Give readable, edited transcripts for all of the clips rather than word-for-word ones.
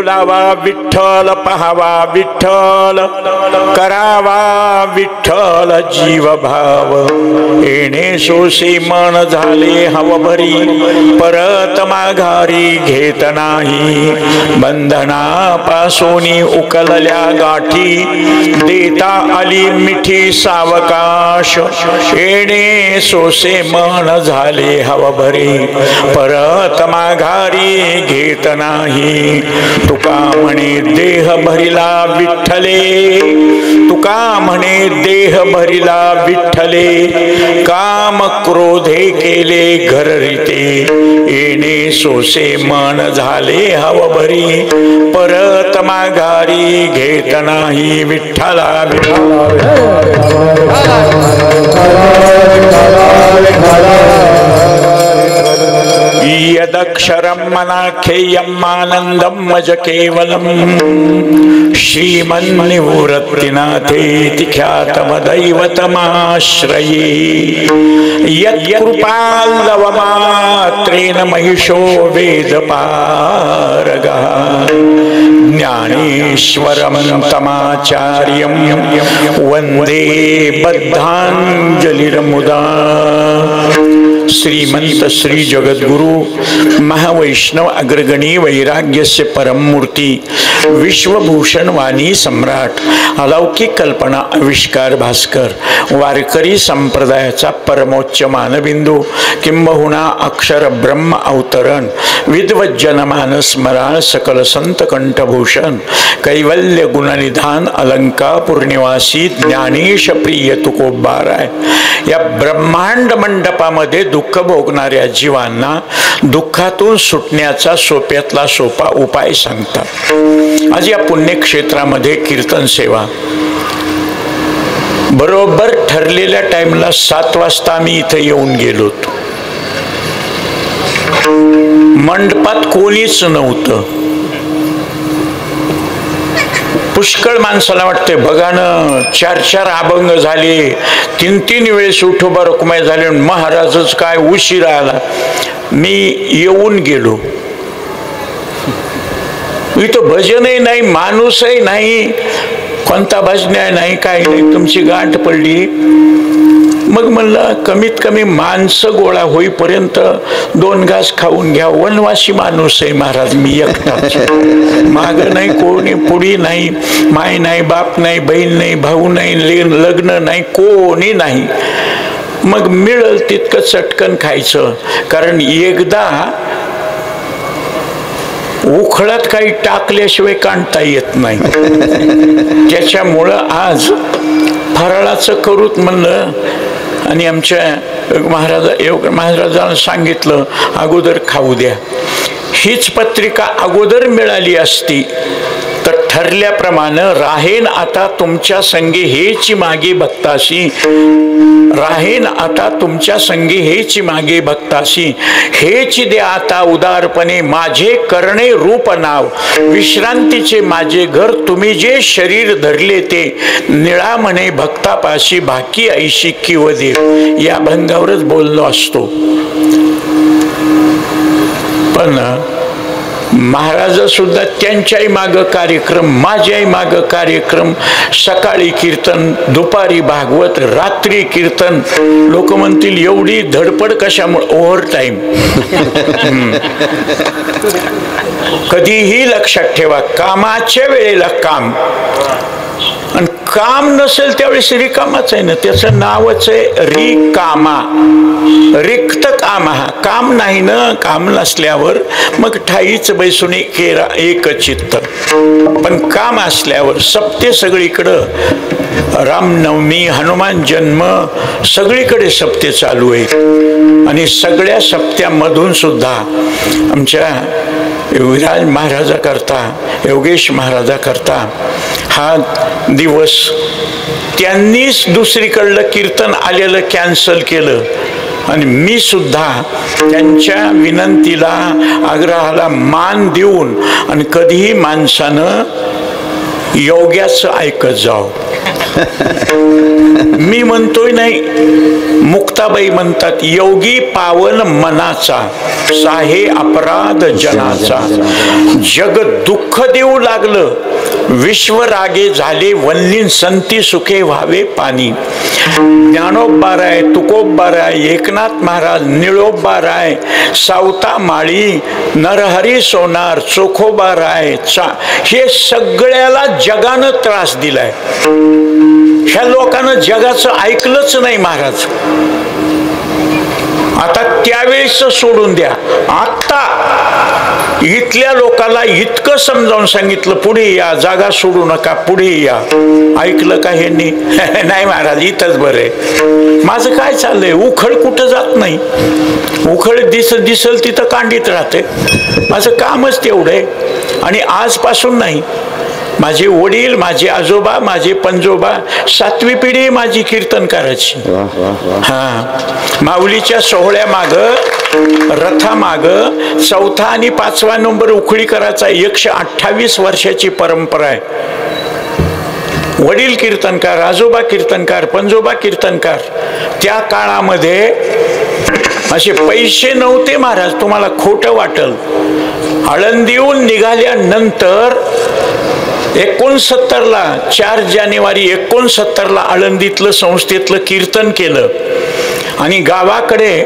बोलावा विठ्ठल, पहावा विठ्ठल, करावा विठ्ठल जीव भाव। येणे सोसे मन झाले हवभरी, परत माघारी घेत नाही। बंधनापासोनी उकलल्या गाठी, देता आली मिठी सावकाश। येणे सोसे मन झाले हवभरी, परत माघारी घेत नाही। तुका म्हणे देह भरिला विठ्ठले, तुका म्हणे देह भरिला विठ्ठले, काम क्रोधे केले घररिते। येणे सोसे मन झाले हवभरी, परत माघारी घेत नाही। विठ्ठला यदक्षरं मनाख्येयम् आनन्दं मज केवलम्, श्रीमन्निवृत्तिनाथेति ख्यातमदैवतमाश्रये। यत्कृपाल्लवमात्रेण महिषो वेदपारगः, ज्ञानेश्वरं तमाचार्यं वन्दे बद्धाञ्जलिर्मुदा। श्रीमंत श्री जगद्गुरु महावैष्णव अग्रगणी वैराग्यस्य परममूर्ती, विश्वभूषण वाणी सम्राट, अलौकिक कल्पना आविष्कार भास्कर, वारकरी संप्रदायाचा परमोच्च मानबिंदू, किंबहुना अक्षर ब्रह्म अवतरण, विद्वज्जनमानस स्मरण, सकल संत कंठभूषण, कैवल्य गुणनिधान, अलंकापूर निवासी, ज्ञानेश प्रिय तुकोबाराय। या ब्रह्मांड मंडपामध्ये दुःख भोगणाऱ्या जीवांना दुःखातून सुटण्याचा सोप्यातला सोपा उपाय सांगतात। आज या पुण्यक्षेत्रामध्ये कीर्तन सेवा बरोबर ठरलेल्या टाइमला 7 वाजता आम्ही इथे येऊन गेलो। मंडपात कोणीच नव्हतं। पुष्कळ माणसाला वाटते बघा ना, 4 अभंग झाले, 3 वेळेस उठोबा रुक्माई झाले, महाराजच काय उशीर आला। मी येऊन गेलो, इथं भजनही नाही, माणूसही नाही, कोणता भजन्या नाही, काही नाही, तुमची गाठ पडली। मग म्हणलं कमीत कमी माणसं गोळा होईपर्यंत 2 घास खाऊन घ्या। वनवासी माणूस आहे महाराज, मी एकटाच, माग नाही कोणी, पुढी नाही, माय नाही, बाप नाही, बहीण नाही, भाऊ नाही, लग्न नाही, कोणी नाही। मग मिळेल तितकं चटकन खायचं, कारण एकदा उखळात काही टाकल्याशिवाय काढता येत नाही। त्याच्यामुळं आज फराळाचं करूत म्हणलं, आणि आमच्या महाराजांना सांगितलं अगोदर खाऊ द्या। हीच पत्रिका अगोदर मिळाली असती तर ठरल्याप्रमाणे राहेन आता तुमच्या संगी हेची मागे भक्ताशी, राहेन आता तुमच्या संगी हेची मागे भक्ताशी, हेची दे आता उदारपणे माझे करणे रूप नाव। विश्रांतीचे माझे घर तुम्ही जे शरीर धरले ते, निळा म्हणे भक्तापाशी भाकी ऐशी किव देव। या भंगावरच बोललो असतो, पण महाराज सुद्धा त्यांच्याही माग कार्यक्रम, माझ्याही माग कार्यक्रम, सकाळी कीर्तन, दुपारी भागवत, रात्री कीर्तन। लोक म्हणतील एवढी धडपड कशामुळे? Over time. कधीही लक्षात ठेवा, कामाच्या वेळेला काम, आणि काम नसेल त्यावेळेस रिकामाच आहे ना, त्याचं नावच आहे रिकामा, रिक्त काम। हा काम नाही ना, काम नसल्यावर मग ठाईच बैसून केरा एक चित्त, पण काम असल्यावर सप्ते सगळीकडं, रामनवमी, हनुमान जन्म, सगळीकडे सप्ते चालू आहेत। आणि सगळ्या सप्त्यामधून सुद्धा आमच्या विराज महाराजा करता, योगेश महाराजा करता हा दिवस त्यांनीच दुसरीकडलं कीर्तन आलेलं कॅन्सल केलं, आणि मी सुद्धा त्यांच्या विनंतीला, आग्रहाला मान देऊन, आणि कधीही माणसानं योग्याचं ऐकत जाव. मी म्हणतोय नाही, मुक्ताबाई म्हणतात, योगी पावन मनाचा साहे अपराध जनाचा. जग दुःख देऊ लागलं, विश्वरागे झाले वल्लीन संती सुखे व्हावे पाणी. ज्ञानोबा राय, तुकोबा राय, एकनाथ महाराज, निळोबा राय, सावता माळी, नरहरी सोनार, चोखोबा राय, हे सगळ्याला जगानं त्रास दिलाय. ह्या लोकांना जगाचं ऐकलंच नाही महाराज. आता त्यावेळेस सोडून द्या, आता इथल्या लोकांना इतकं समजावून सांगितलं, पुढे या, जागा सोडू नका, पुढे या. ऐकलं का हे नाही महाराज, इथंच बरं आहे. माझं काय चाललंय, उखळ कुठं जात नाही. उखळ दिसल तिथं कांडीत राहते. माझं कामच तेवढं आहे. आणि आजपासून नाही, माझे वडील, माझे आजोबा, माझे पंजोबा, 7वी पिढी माझी कीर्तनकाराची. हा, माऊलीच्या सोहळ्या माग, रथा माग 4था आणि 5वा नंबर उखळी करायचा 128 वर्षाची परंपरा आहे. वडील कीर्तनकार, आजोबा कीर्तनकार, पंजोबा कीर्तनकार. त्या काळामध्ये असे पैसे नव्हते महाराज, तुम्हाला खोटं वाटल. आळंदीहून निघाल्यानंतर 69ला 4 जानेवारी 69ला आळंदीतलं संस्थेतलं कीर्तन केलं. आणि गावाकडे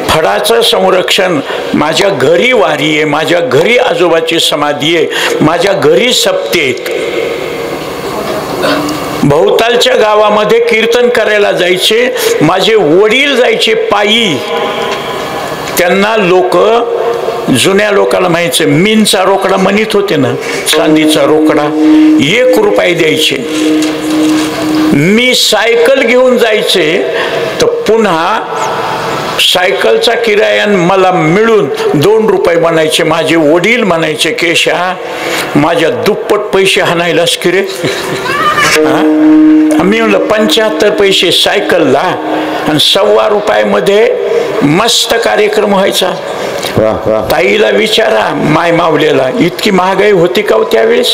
फडाचं संरक्षण, माझ्या घरी वारी आहे, माझ्या घरी आजोबाची समाधी आहे, माझ्या घरी सप्ते आहेत. भोवतालच्या गावामध्ये कीर्तन करायला जायचे. माझे वडील जायचे पायी. त्यांना लोक, जुन्या लोकांना माहिती, मीनचा रोकडा म्हणत होते ना, चांदीचा रोकडा, 1 रुपये द्यायचे. मी सायकल घेऊन जायचे, तर पुन्हा सायकलचा किराया मला मिळून 2 रुपये म्हणायचे. माझे वडील म्हणायचे, केशा माझ्या दुप्पट पैसे हाणायलास की रे. मी म्हणलं 75 पैसे सायकलला, आणि 1.25 रुपयामध्ये मस्त कार्यक्रम व्हायचा. ताईला विचारा, माय मावलेला, इतकी महागाई होती का त्यावेळेस?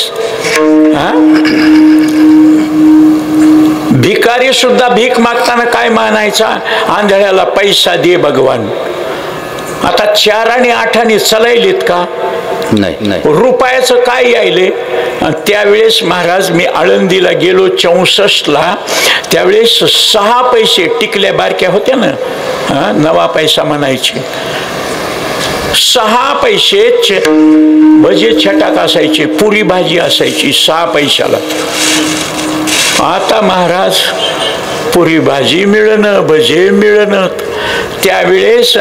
भिकारी सुद्धा भीक मागताना काय म्हणायचा, आंधळ्याला पैसा दे भगवान. आता 4 आणि 8 चलायलेत का? नाही. रुपयाचं काय यायले? त्यावेळेस महाराज, मी आळंदीला गेलो 64ला. त्यावेळेस 6 पैसे टिकल्या बारक्या होत्या ना, 9 पैसा म्हणायचे. 6 पैसे भजे छटाक असायचे, पुरी भाजी असायची 6 पैशाला. आता महाराज, पुरी भाजी मिळणं, भजे मिळणं. त्यावेळेस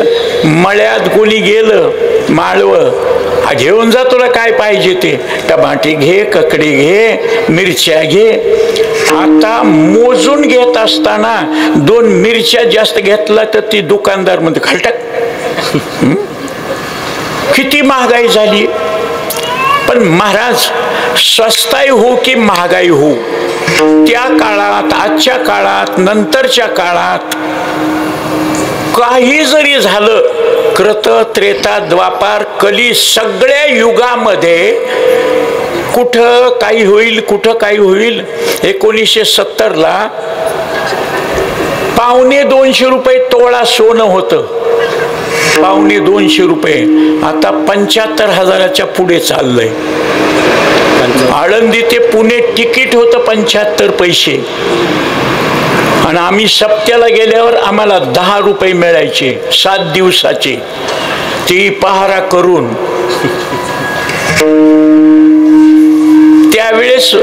मळ्यात कोणी गेलं, माळवं घेऊन जा, तुला काय पाहिजे ते, टमाटे घे, ककडी घे, मिरच्या घे. आता मोजून घेत असताना 2 मिरच्या जास्त घेतला तर ती दुकानदार म्हणते, खलटक. किती महागाई झाली. पण महाराज, स्वस्ताई हो की महागाई हो, त्या काळात, आजच्या काळात, नंतरच्या काळात काही जरी झालं, कृत, त्रेता, द्वापार, कली, सगळ्या युगामध्ये कुठं काही होईल, कुठं काही होईल. 1970ला 250 रुपये तोळा सोनं होतं, 250 रुपये. आता 75,000च्या पुढे चाललंय. आळंदी ते पुणे तिकीट होतं 75 पैसे, आणि आम्ही सप्त्याला गेल्यावर आम्हाला 10 रुपये मिळायचे 7 दिवसाचे, ती पहारा करून. त्यावेळेस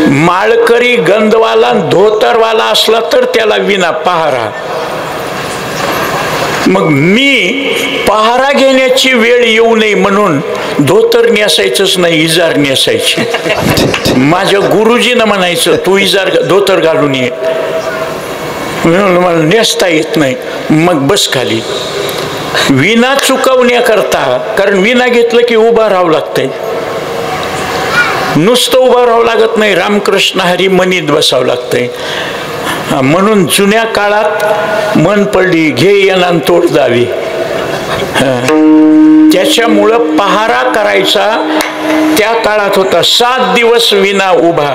माळकरी, गंधवाला, धोतरवाला असला तर त्याला विना पहारा. मग मी पहारा घेण्याची वेळ येऊ नये म्हणून धोतर नेसायचंच नाही, इजार नेसायची. माझ्या गुरुजीनं म्हणायचं, तू इजार धोतर घालून ये. मला नेसता येत नाही. मग बस खाली. विना चुकवण्याकरता, कारण विना घेतलं की उभा राहावं लागतंय, नुसतं उभं राहावं लागत नाही, रामकृष्ण हरी म्हणीत बसावं लागतंय. म्हणून जुन्या काळात मन पडली, घे येना तोड जावी. त्याच्यामुळं पहारा करायचा त्या काळात होता 7 दिवस विना उभा.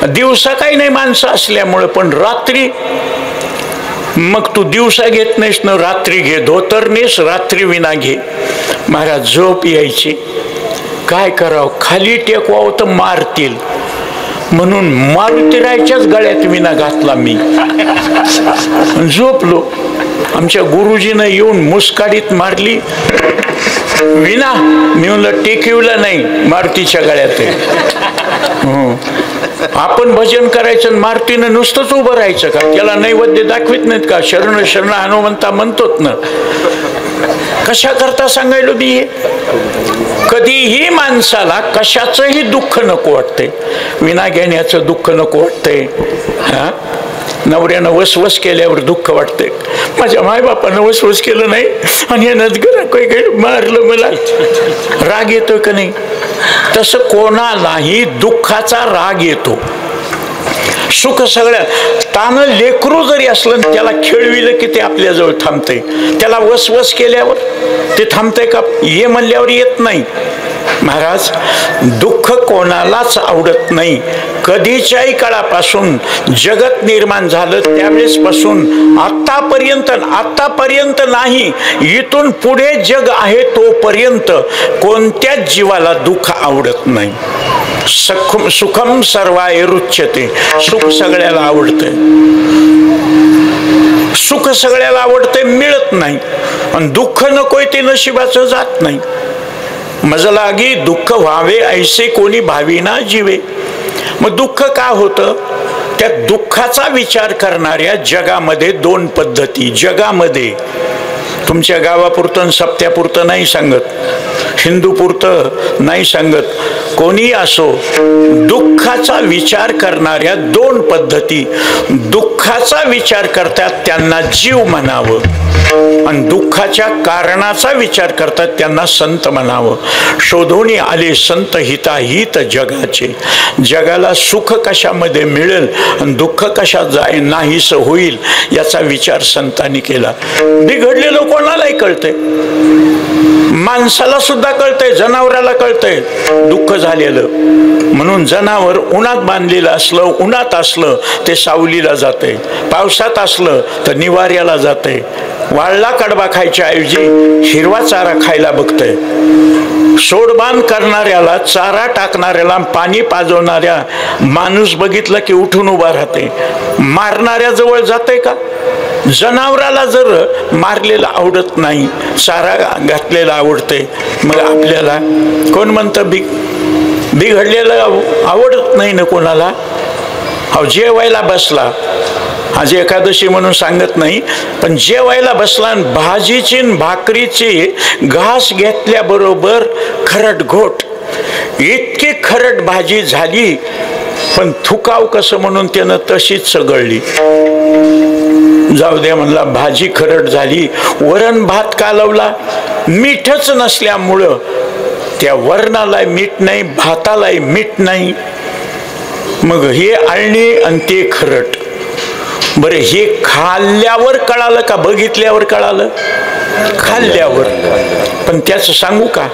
दिवसा काही नाही माणसं असल्यामुळे, पण रात्री मग तू दिवसा घेत नाहीस ना, रात्री घे. धोतर नेस, रात्री विना घे. महाराज झोप यायची. काय करावं, खाली टेकवावं तर मारतील म्हणून मारुतीरायच्याच गळ्यात विना घातला मी. झोपलो. आमच्या गुरुजीनं येऊन मुस्काडीत मारली विना. मी म्हणलं टेकिवलं नाही, मारुतीच्या गळ्यात आहे. आपण भजन करायचं, मारुतीनं नुसतंच उभं राहायचं का? त्याला नैवेद्य दाखवित नाहीत का? शरण शरण हनुमंता म्हणतोत ना. कशा करता सांगायलो मी? कधीही माणसाला कशाचंही दुःख नको वाटते. विना घेण्याचं दुःख नको वाटते. हा, नवऱ्यानं वसवस केल्यावर दुःख वाटते. माझ्या मायबापानं वसवस केलं नाही आणि यानं मारलं, मला राग येतो का नाही? तसं कोणालाही दुःखाचा राग येतो. सुख सगळ्यात तानं लेकरू जरी असलं त्याला खेळविलं की ते आपल्याजवळ थांबते. त्याला वसवस केल्यावर ते थांबते का? ये म्हणल्यावर येत नाही. महाराज, दुःख कोणालाच आवडत नाही. कधीच्याही काळापासून जगत निर्माण झालं त्यावेळेस पासून आतापर्यंत नाही, इथून पुढे जग आहे तोपर्यंत कोणत्याच जीवाला दुःख आवडत नाही. सुखम सर्वाय रुच्यते. सुख सगळ्याला आवडते. सुख सगळ्याला आवडते, मिळत नाही. आणि दुःख नकोय ते नशिबाचं जात नाही. मज लागी दुःख व्हावे ऐसे कोणी भाविना जीवे. मग दुःख का होतं? त्या दुःखाचा विचार करणाऱ्या जगामध्ये 2 पद्धती. जगामध्ये तुमच्या गावापुरतं सप्त्यापुरतं नाही सांगत, हिंदूपुरतं नाही सांगत, कोणी असो, दुःखाचा विचार करणाऱ्या 2 पद्धती. दुःखाचा विचार करतात त्यांना जीव म्हणावं, आणि दुःखाच्या कारणाचा विचार करतात त्यांना संत म्हणावं. शोधून आले संत हिताहित जगाचे. जगाला सुख कशामध्ये मिळेल आणि दुःख कशात जाय नाहीस होईल याचा विचार संतांनी केला. बिघडलेलं कोणालाही कळतंय, माणसाला सुद्धा कळतंय, जनावराला कळतंय दुःख झालेलं. म्हणून जनावर उन्हात बांधलेलं असलं, उन्हात असलं ते सावलीला जाते, पावसात असलं तर निवाऱ्याला जाते. वाळला कडबा खायच्या ऐवजी हिरवा चारा खायला बघतंय. सोडबान करणाऱ्याला, चारा टाकणाऱ्याला, पाणी पाजवणाऱ्या माणूस बघितलं की उठून उभा राहते. मारणाऱ्या जवळ जाते का? जनावराला जर मारलेलं आवडत नाही, चारा घातलेला आवडते, मग आपल्याला कोण म्हणतं बिघडलेलं आवडत नाही ना कोणाला? अहो, जेवायला बसला, आज एकादशी म्हणून सांगत नाही, पण जेवायला बसला, भाजीची भाकरीची घास घेतल्याबरोबर खरट घोट, इतकी खरट भाजी झाली, पण थुकाव कसं म्हणून त्यानं तशीच सगळली. जाऊ दे म्हणला, भाजी खरट झाली. वरण भात कालवला, मीठच नसल्यामुळं त्या वरणाला मीठ नाही, भातालाही मीठ नाही. मग हे आळणी आणि ते खरट. बरं, हे खाल्ल्यावर कळालं का बघितल्यावर कळालं? खाल्ल्यावर. पण त्याचं सांगू का,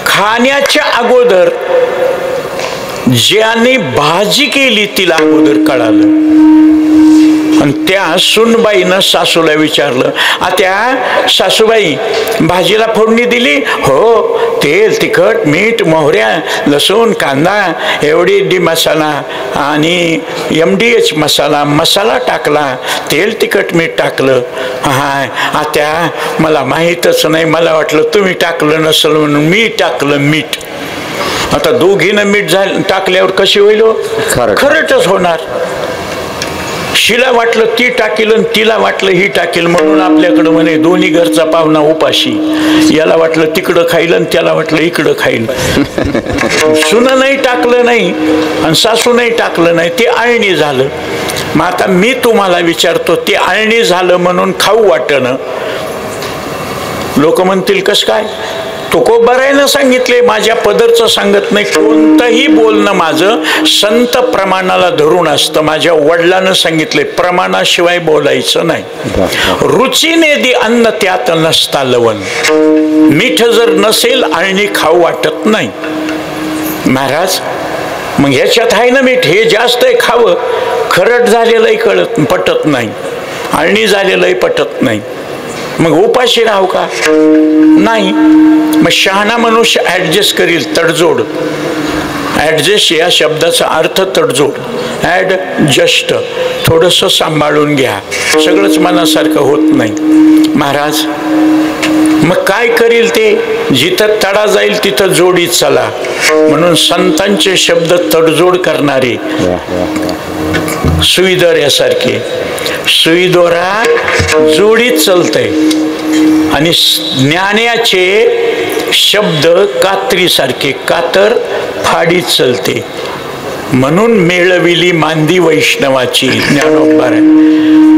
खाण्याच्या अगोदर ज्याने भाजी केली तिला अगोदर कळालं. आणि त्या सुनबाईनं सासूला विचारलं, आत्या सासूबाई भाजीला फोडणी दिली? हो, तेल, तिखट, मीठ, मोहऱ्या, लसूण, कांदा, एवढी मसाला आणि MDH मसाला टाकला, तेल, तिखट, मीठ टाकलं. हाय आत्या, मला माहीतच नाही, मला वाटलं तुम्ही टाकलं नसेल म्हणून मी टाकलं मीठ. आता दोघीनं मीठ टाकल्यावर कशी होईल? खरटच होणार. शिला वाटलं ती टाकील आणि तिला वाटलं ही टाकील, म्हणून आपल्याकडं म्हणे दोन्ही घरचा पाहुणा उपाशी. याला वाटलं तिकडं खाईल आणि त्याला वाटलं इकडं खाईल. सुनं नाही टाकलं नाही आणि सासू नाही टाकलं नाही, ते आळणी झालं. मग आता मी तुम्हाला विचारतो, ते आळणी झालं म्हणून खाऊ वाटणं, लोक म्हणतील कस काय? तुकोबारायनं सांगितले, माझ्या पदरचं सांगत नाही. कोणतंही बोलणं माझं संत प्रमाणाला धरून असतं. माझ्या वडिलांना सांगितले, प्रमाणाशिवाय बोलायचं नाही. रुचीने दे अन्न त्यात नसता लवण. मीठ जर नसेल आळणी खाऊ वाटत नाही. महाराज मग ह्याच्यात आहे ना मीठ, हे जास्त आहे खावं, खरट झालेलंही पटत नाही, अळणी झालेलंही पटत नाही, मग उपाशी राहू का? नाही. मग शहाणा मनुष्य ऍडजस्ट करील, तडजोड. ऍडजस्ट या शब्दाचा अर्थ तडजोड, ऍडजस्ट, थोडंसं सांभाळून घ्या, सगळंच मनासारखं होत नाही. महाराज मग काय करील ते? जिथं तडा जाईल तिथं जोडीत चला, म्हणून संतांचे शब्द तडजोड करणारे, सुईदोऱ्यासारखे. सुईदोरा जोडीत चालतंय आणि ज्ञानाचे शब्द कात्रीसारखे, कातर फाडीत चलते. म्हणून मेळविली मांदी वैष्णवाची ज्ञानोबाराय.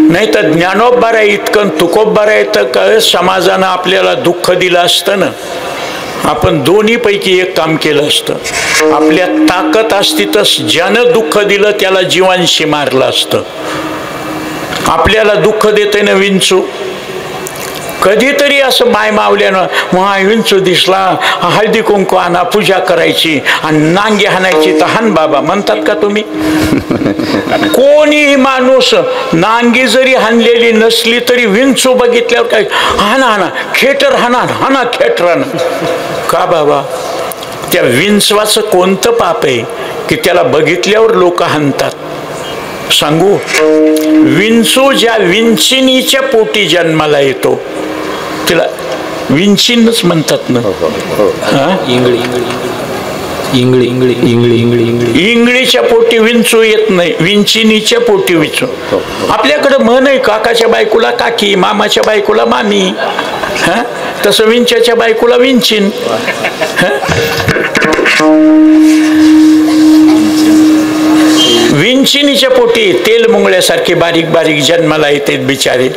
नाही तर ज्ञानोबाराय इतकं तुकोबाराय तर समाजानं आपल्याला दुःख दिलं असतं ना, आपण दोन्ही पैकी एक काम केलं असतं. आपल्या ताकद असती तर ज्यानं दुःख दिलं त्याला जीवांशी मारलं असतं. आपल्याला दुःख देते ना विंचू, कधीतरी असं माय मावल्यानं महा विंचू दिसला, हळदी कुंकू आणा, पूजा करायची आणि नांगी हाणायची तर हान बाबा म्हणतात का तुम्ही? कोणीही माणूस नांगी जरी हाणलेली नसली तरी विंचू बघितल्यावर काय हाना हाना, खेटर हाना हाना, खेटरानं का बाबा? त्या विंचवाचं कोणतं पाप आहे की त्याला बघितल्यावर लोक हाणतात? सांगू, विंचू ज्या विंचिनीच्या पोटी जन्माला येतो तिला विंचीनच म्हणतात ना. इंगळीच्या पोटी विंचू येत नाही, विंचिनीच्या पोटी विंचू. आपल्याकडे म्हण आहे, काकाच्या बायकोला काकी, मामाच्या बायकोला मामी, तसं विंच्याच्या बायकोला विंचीन. विंचिनीच्या पोटी तेल मुंगळ्यासारखे बारीक बारीक जन्माला येते बिचारे.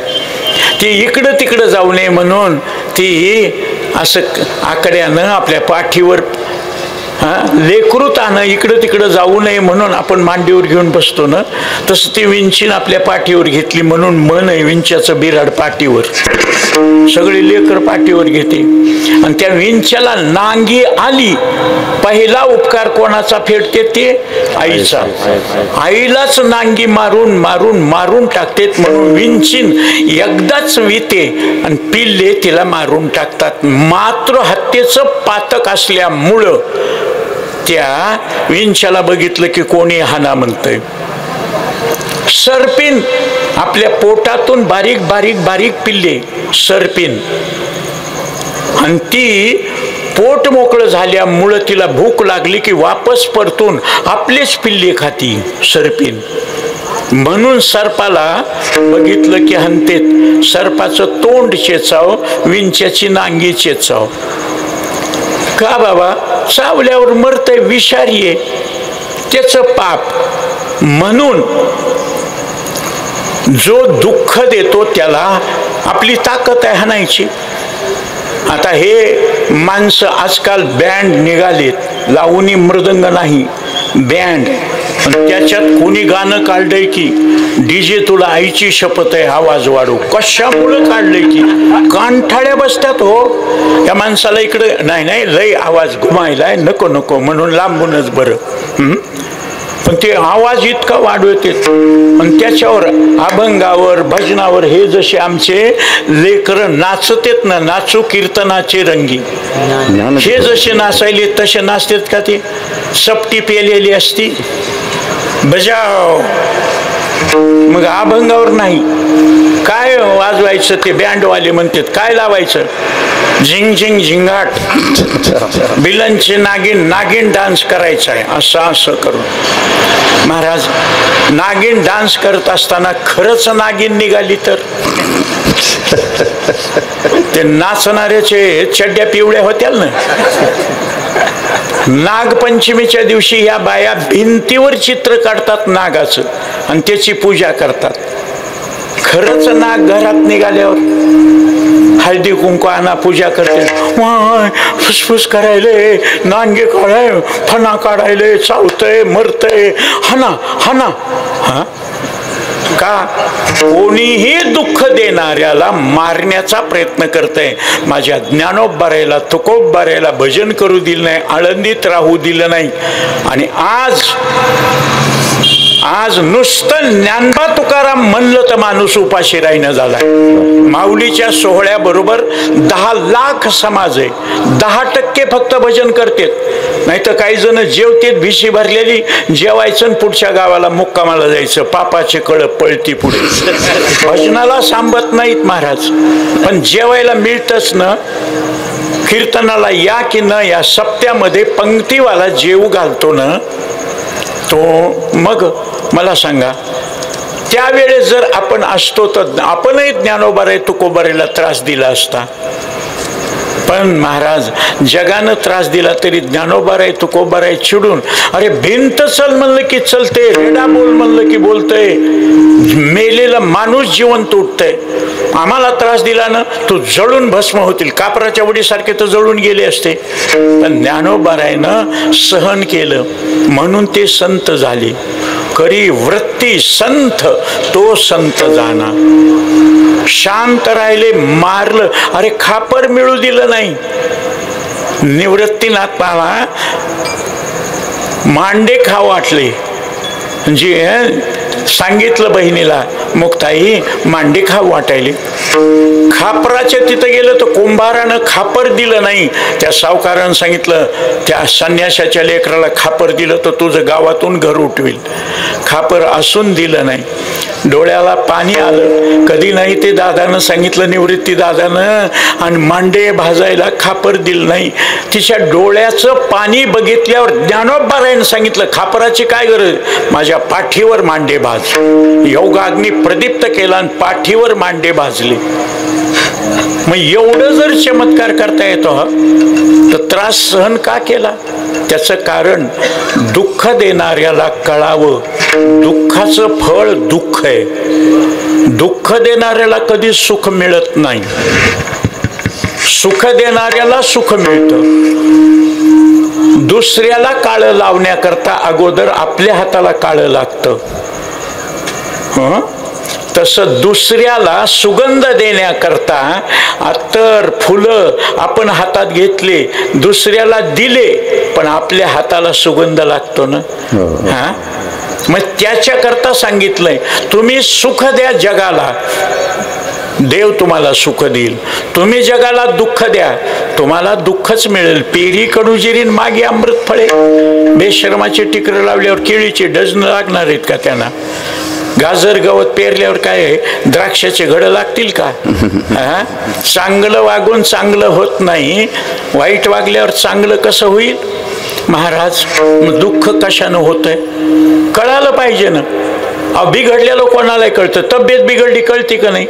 ती इकडं तिकडं जाऊ नये म्हणून ती असं आकड्यानं आपल्या पाठीवर लेकरूतानं इकडं तिकडं जाऊ नये म्हणून आपण मांडीवर घेऊन बसतो ना, तसं ती विंचीन आपल्या पाठीवर घेतली म्हणून मन आहे विंच्याचं बिराड पाठीवर, सगळी लेकर पाठीवर घेते. आणि त्या विंच्याला नांगी आली, पहिला उपकार कोणाचा फेडते? ते आईचा. आईलाच नांगी मारून मारून मारून टाकतेत म्हणून विंचीन एकदाच विते आणि पिल्ले तिला मारून टाकतात. मात्र हत्येचं पातक असल्यामुळं त्या विंच्याला बघितलं की कोणी हाना म्हणतंय. सर्पिन आपल्या पोटातून बारीक बारीक बारीक पिल्ले, सर्पिन, आणि ती पोट मोकळं झाल्यामुळं तिला भूक लागली की वापस परतून आपलेच पिल्ले खाती सर्पिन. म्हणून सर्पाला बघितलं की हनतेत. सर्पाचं तोंड चेचाव, विंच्याची नांगी चेचाव. का बाबा? चावल्यावर मरतय, विषारी आहे, त्याचं पाप. म्हणून जो दुःख देतो त्याला आपली ताकद आहे हाणायची. आता हे माणसं आजकाल बँड निघालेत, लावणी मृदंग नाही, बँड. त्याच्यात कोणी गाणं काढलंय की डीजे तुला आईची शपथ आहे आवाज वाढव. कशामुळं काढलंय की कानठाळ्या बसतात हो. या माणसाला इकडे नाही नाही लय आवाज घुमायलाय, नको नको म्हणून लांबूनच बरं. पण ते आवाज इतका वाढवते आणि त्याच्यावर अभंगावर भजनावर हे जसे आमचे लेकर नाचतेत ना, नाचू कीर्तनाचे रंगी, हे जसे नाचायले तसे नाचतेत का? ते सपटी पेलेली असती बजाव. मग अभंगावर नाही काय वाजवायचं? ते बँडवाले म्हणतात काय लावायचं? झिंग झिंग झिंगाट, बिलांचे नागिन, नागिन डान्स करायचा आहे असं असं करून. महाराज नागिन डान्स करत असताना खरंच नागिन निघाली तर ते नाचणाऱ्याचे चड्ड्या पिवळ्या होत्या ना. नागपंचमीच्या दिवशी या बाया भिंतीवर चित्र काढतात नागाचं आणि त्याची पूजा करतात. खरंच नाग घरात निघाल्यावर हळदी कुंकू आणा, पूजा करते, फुसफुस करायले, नांगे काढाय, फणा काढायले, चावतय, मरतय, हाना हाना. का? कोणीही दुःख देणाऱ्याला मारण्याचा प्रयत्न करतंय. माझ्या ज्ञानोबारायला तुकोबारायला भजन करू दिलं नाही, आळंदीत राहू दिलं नाही. आणि आज नुसतं ज्ञानबा तुकाराम म्हणलं तर माणूस उपाशी राहीना झालाय. माऊलीच्या सोहळ्याबरोबर 10 लाख समाज आहे, 10% फक्त भजन करतात. नाही तर काही जण जेवतेत भिशी भरलेली, जेवायचं पुढच्या गावाला मुक्कामाला जायचं. पापाचे कळ पळती पुढे. भजनाला सांबत नाहीत महाराज, पण जेवायला मिळतच ना. कीर्तनाला या की न या, सप्त्यामध्ये पंक्तीवाला जेव घालतो ना तो. मग मला सांगा, त्यावेळेस जर आपण असतो तर आपणही ज्ञानोबाराय तुकोबारायला त्रास दिला असता. पण महाराज, जगानं त्रास दिला तरी ज्ञानोबाराय तुकोबाराय चिडून, अरे भिंत चल म्हणलं की चलते, रेडा बोल म्हणलं की बोलतय, मेलेला माणूस जिवंत उठतय. आम्हाला त्रास दिला ना, तू जळून भस्म होतील. कापराच्या वडीसारखे तर जळून गेले असते. पण ज्ञानोबारायनं सहन केलं म्हणून ते संत झाले. करी वृत्ती संत तो संत जाना. शांत राहिले, मारलं, अरे खापर मिळू दिलं नाही. निवृत्तीनाथाला मांडे खाऊ वाटले. सांगितलं बहिणीला, मुक्ताई मांडे खाऊ वाटायले. खापराच्या तिथं गेलं तर कुंभारानं खापर दिलं नाही. त्या सावकारानं सांगितलं, त्या संन्यासाच्या लेकराला खापर दिलं तर तुझं गावातून घर उठविल. खापर असून दिलं नाही. डोळ्याला पाणी आलं. कधी नाही ते दादानं सांगितलं, निवृत्ती दादानं, आणि मांडे भाजायला खापर दिलं नाही. तिच्या डोळ्याचं पाणी बघितल्यावर ज्ञानोबारायनं सांगितलं, खापराची काय गरज, माझ्या पाठीवर मांडे भाज. योगाग्नी प्रदीप्त केला आणि पाठीवर मांडे भाजले. मग एवढं जर चमत्कार करता येतो तर त्रास सहन का केला? त्याचं कारण दुःख देणाऱ्याला कळावं, दुःखाचं फळ दुःख आहे. दुःख देणाऱ्याला कधी सुख मिळत नाही, सुख देणाऱ्याला सुख मिळतं. दुसऱ्याला काळं लावण्याकरता अगोदर आपल्या हाताला काळं लागतं. तसं दुसऱ्याला सुगंध देण्याकरता अत्तर फुलं आपण हातात घेतले, दुसऱ्याला दिले, पण आपल्या हाताला सुगंध लागतो ना. हा, मग त्याच्याकरता सांगितलंय, तुम्ही सुख द्या जगाला, देव तुम्हाला सुख देईल. तुम्ही जगाला दुःख द्या, तुम्हाला दुःखच मिळेल. पेरी कडुजिरीन मागे अमृत फळे. बेशर्माचे टिकर लावल्यावर केळीचे डझन लागणार आहेत का त्यांना? गाजर गवत पेरल्यावर काय द्राक्षाचे घड लागतील का? चांगलं वागून चांगलं होत नाही, वाईट वागल्यावर चांगलं कसं होईल महाराज? दुःख कशानं होतंय कळालं पाहिजे ना. बिघडलेलं कोणाला कळतं? तब्येत बिघडली कळते का नाही?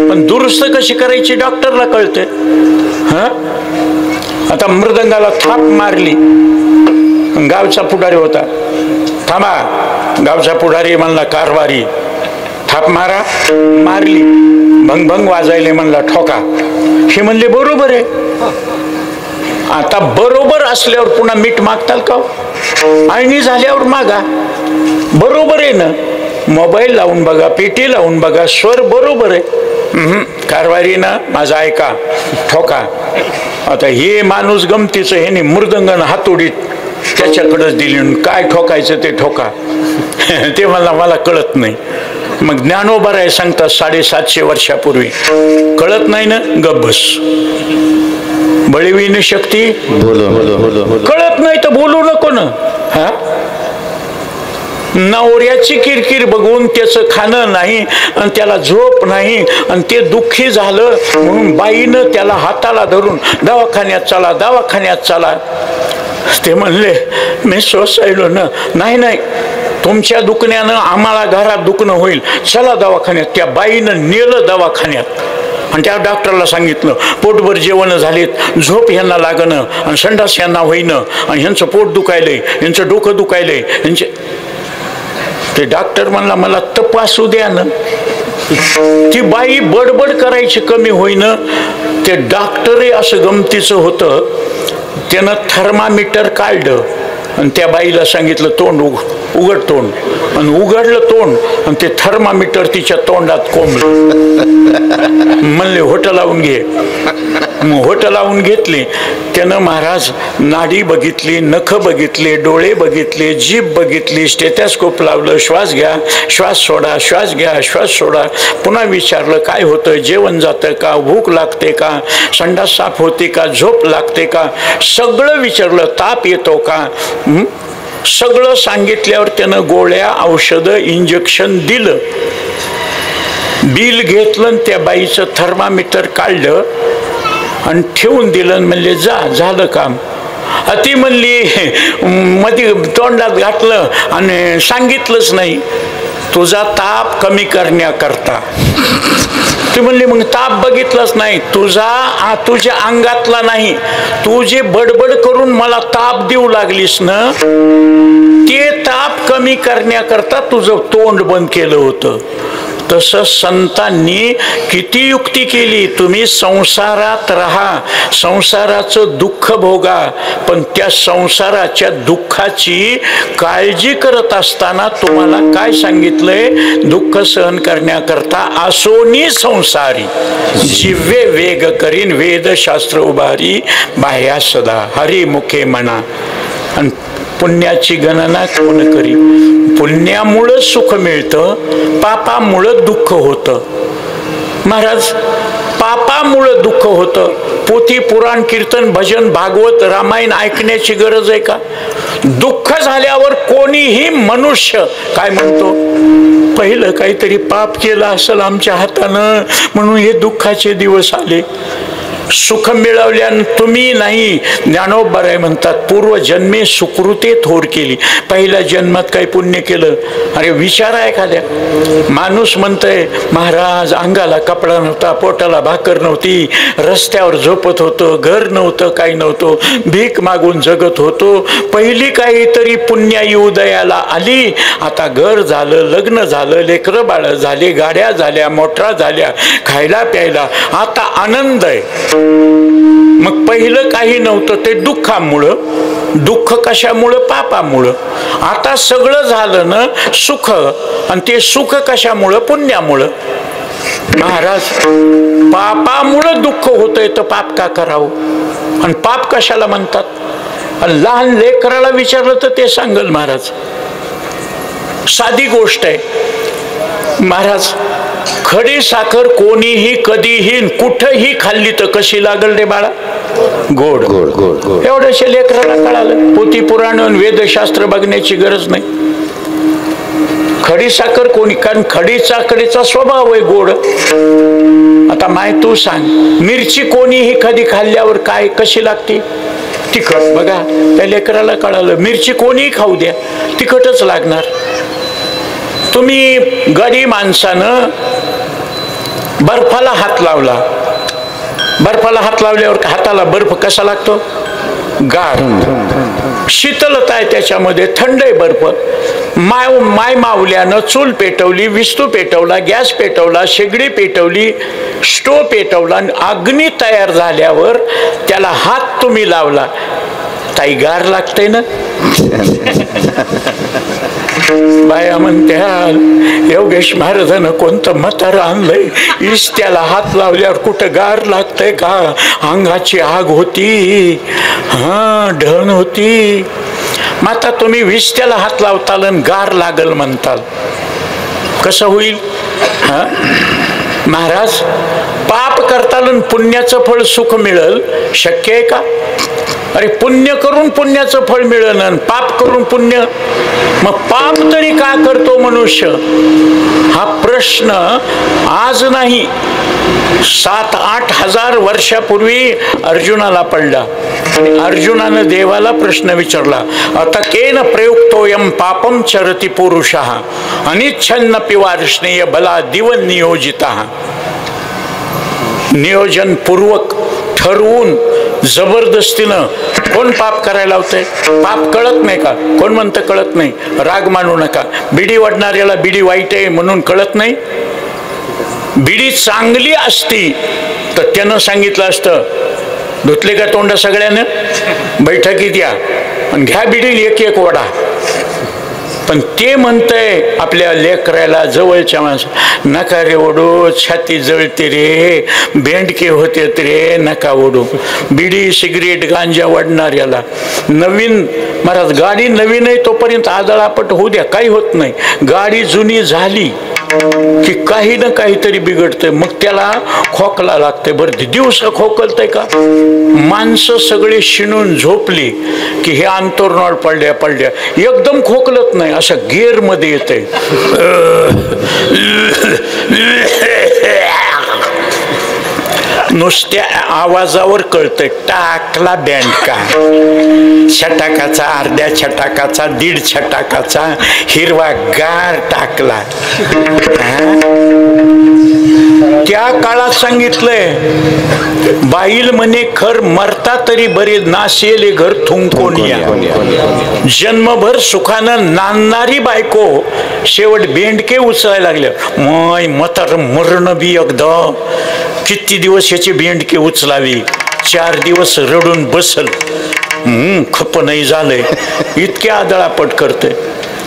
पण दुरुस्त कशी करायची डॉक्टरला कळते. आता मृदंगाला थाप मारली, गावचा पुढारी होता, थांबा, गावचा पुढारी म्हणला कारभारी, थाप मारा, मारली, भंग भंग वाजायले म्हणला ठोका. हे म्हणले बरोबर आहे. आता बरोबर असल्यावर पुन्हा मीठ मागताल का? आळणी झाल्यावर मागा. बरोबर आहे ना. मोबाईल लावून बघा, पेटी लावून बघा, स्वर बरोबर आहे. कारभारीनं माझा ऐका, ठोका. आता हे माणूस गमतीचं, हे नाही मृदंगन हातोडीत त्याच्याकडेच दिली, काय ठोकायचं ते ठोका. ते मला कळत नाही. मग ज्ञानोबाराय सांगतात 750 वर्षापूर्वी, कळत नाही ना गप बस. बळीविन शक्ती, कळत नाही तर बोलू नको ना. हा, नवऱ्याची किरकिर बघून त्याचं खाणं नाही आणि त्याला झोप नाही आणि ते दुःखी झालं म्हणून बाईनं त्याला हाताला धरून दवाखान्यात चला, दवाखान्यात चला. ते म्हणले मी सोसायलो ना. नाही नाही, तुमच्या दुखण्यानं आम्हाला घरात दुखणं होईल, चला दवाखान्यात. त्या बाईनं नेलं दवाखान्यात आणि त्या डॉक्टरला सांगितलं पोटभर जेवण झालेत, झोप ह्यांना लागणं आणि संडास ह्यांना होईनं आणि ह्यांचं पोट दुखायलंय, ह्यांचं डोकं दुखायलंय, ह्यांचे. ते डॉक्टर म्हणला मला तपासू द्या ना. ती बाई बडबड करायची कमी होईना. ते डॉक्टरही असं गमतीचं होतं, त्यानं थर्मामीटर काढलं आणि त्या बाईला सांगितलं तोंड उघड तोंड, आणि उघडलं तोंड आणि ते थर्मामीटर तिच्या तोंडात कोंबलं. म्हणले होट लावून घे. होट लावून घेतली. त्यानं महाराज नाडी बघितली, नख बघितले, डोळे बघितले, जीभ बघितली, स्टेथोस्कोप लावलं, श्वास घ्या, श्वास सोडा, श्वास घ्या, श्वास सोडा. पुन्हा विचारलं काय होतं, जेवण जातं का, भूक लागते का, संडास साफ होते का, झोप लागते का, सगळं विचारलं. ताप येतो का, सगळं सांगितल्यावर त्यानं गोळ्या, औषधं, इंजेक्शन दिलं. बिल घेतलं, त्या बाईचं थर्मामीटर काढलं आणि ठेवून दिलं. म्हणले जा, झालं काम. ती म्हणली मध्ये तोंडात घातलं आणि सांगितलंच नाही, तुझा ताप कमी करण्याकरता. ती म्हणली मग ताप बघितलाच नाही, तुझ्या अंगातला नाही, तू जे बडबड करून मला ताप देऊ लागलीस ना, ते ताप कमी करण्याकरता तुझं तोंड बंद केलं होतं. तसं संतांनी किती युक्ती केली. तुम्ही संसारात राहा, संसाराचं दुःख भोगा, पण त्या संसाराच्या दुःखाची काळजी करत असताना तुम्हाला काय सांगितलंय, दुःख सहन करण्याकरता आसोनी संसारी जिव्हे वेग करीन, वेदशास्त्र उभारी बाह्या सदा हरी मुखे म्हणा. आणि पुण्याची गणना कोण करी. पुण्यामुळं सुख मिळतं, पापामुळं दुःख होतं. महाराज पापामुळं दुःख होतं. पोथी, पुराण, कीर्तन, भजन, भागवत, रामायण ऐकण्याची गरज आहे का? दुःख झाल्यावर कोणीही मनुष्य काय म्हणतो, पहिलं काहीतरी पाप केलं असेल आमच्या हातानं म्हणून हे दुःखाचे दिवस आले. सुख मिळवल्यान तुम्ही नाही. ज्ञानोबराय म्हणतात पूर्वजन्मे सुकृते थोर केली. पहिल्या जन्मात काही पुण्य केलं. अरे विचारा एखाद्या. माणूस म्हणतंय महाराज अंगाला कपडा नव्हता, पोटाला भाकर नव्हती, रस्त्यावर झोपत होतो, घर नव्हतं, काही नव्हतं, भीक मागून जगत होतो. पहिली काहीतरी पुण्याई उदयाला आली. आता घर झालं, लग्न झालं, लेकरं बाळ झाले, गाड्या झाल्या, मोटरा झाल्या, खायला प्यायला आता आनंद आहे. मग पहिलं काही नव्हतं ते दुःखामुळं. दुःख कशामुळं? पापामुळं. आता सगळं झालं ना सुख, आणि ते सुख कशामुळं? पुण्यामुळं. महाराज पापामुळं दुःख होतंय तर पाप का करावं? आणि पाप कशाला म्हणतात? आणि लहान लेकराला विचारलं तर ते सांगल महाराज. साधी गोष्ट आहे महाराज. खडी साखर कोणीही कधीही कुठंही खाल्ली तर कशी लागल रे बाळा? गोड. एवढ्याशा लेकराला कळालं. पोथी पुराण वेदशास्त्र बघण्याची गरज नाही. खडी साखर कोणी, कारण खडी साखरेचा स्वभाव आहे गोड. आता माय तू सांग, मिरची कोणीही कधी खाल्ल्यावर काय कशी लागते? तिखट. बघा त्या लेकराला कळालं मिरची कोणीही खाऊ द्या तिखटच लागणार. तुम्ही गरीब माणसानं बर्फाला हात लावला, बर्फाला हात लावल्यावर हाताला बर्फ कसा लागतो? गार. शीतलता आहे त्याच्यामध्ये, थंड आहे बर्फ. माय मावल्यानं चूल पेटवली, विस्तू पेटवला, गॅस पेटवला, शेगडी पेटवली, स्टोव पेटवला, अग्नी तयार झाल्यावर त्याला हात तुम्ही लावला, ताई गार लागतंय ना? बाया म्हणत्याल योगेश महाराजानं कोणतं म्हातारं आणलंय, इस्त्याला हात लावल्यावर कुठं गार लागतंय का? अंगाची आग होती, ढण होती. मग आता तुम्ही विस्त्याला हात लावताल आणि गार लागल म्हणताल, कसं होईल? महाराज पाप करताल पुण्याचं फळ सुख मिळल, शक्य आहे का? अरे पुण्य करून पुण्याचं फळ मिळेल आणि पाप करून पुण्य, मग पाप तरी का करतो मनुष्य? हा प्रश्न आज नाही 7-8 हजार वर्षापूर्वी अर्जुनाला पडला. आणि अर्जुनानं देवाला प्रश्न विचारला, आता केन प्रयुक्तोयम पापम चरति पुरुषः अनिच्छन्नपि वार्ष्णेय बला दिव नियोजितः. नियोजन पूर्वक ठरवून जबरदस्तीनं कोण पाप करायला लावतंय? पाप कळत नाही का? कोण म्हणतं कळत नाही? राग मानू नका. बिडी वाढणाऱ्याला बिडी वाईट आहे म्हणून कळत नाही. बिडी चांगली असती तर त्यानं सांगितलं असतं, धुतले का तोंड सगळ्यानं, बैठकीत या, आणि घ्या बिडील एक एक वडा. पण ते म्हणतंय आपल्या लेकराला, जवळच्या माणसं, नका रे ओढू, छाती जळते रे, बेंडके होते रे, नका ओढू. बिडी सिगरेट गांजा वाढणार याला. नवीन महाराज गाडी नवीन आहे तोपर्यंत आदळापट होऊ द्या, काही होत नाही. गाडी जुनी झाली की काही ना काहीतरी बिघडतंय, मग त्याला खोकला लागते. बरं दिवसा खोकलतंय का? माणसं सगळे शिणून झोपली की हे अंतोरणावर पडल्या पडल्या एकदम खोकलत नाही, असं गेअर मध्ये येते. नुसत्या आवाजावर कळतंय टाकला बँड का. छटाकाचा, अर्ध्या छटाकाचा, 1.5 छटाकाचा हिरवा गार टाकला. त्या काळात सांगितलंय, बाईल म्हणे खर मरता तरी बरे, नासेले घर थुंकोनिया. जन्मभर सुखानं नांदणारी बायको शेवट बेंडके उचलायला लागल्या. मय म्हातार मरण बी एकदा, किती दिवस याचे बेंडके उचलावी, 4 दिवस रडून बसल, खप नाही झालंय, इतक्या आदळापट करते.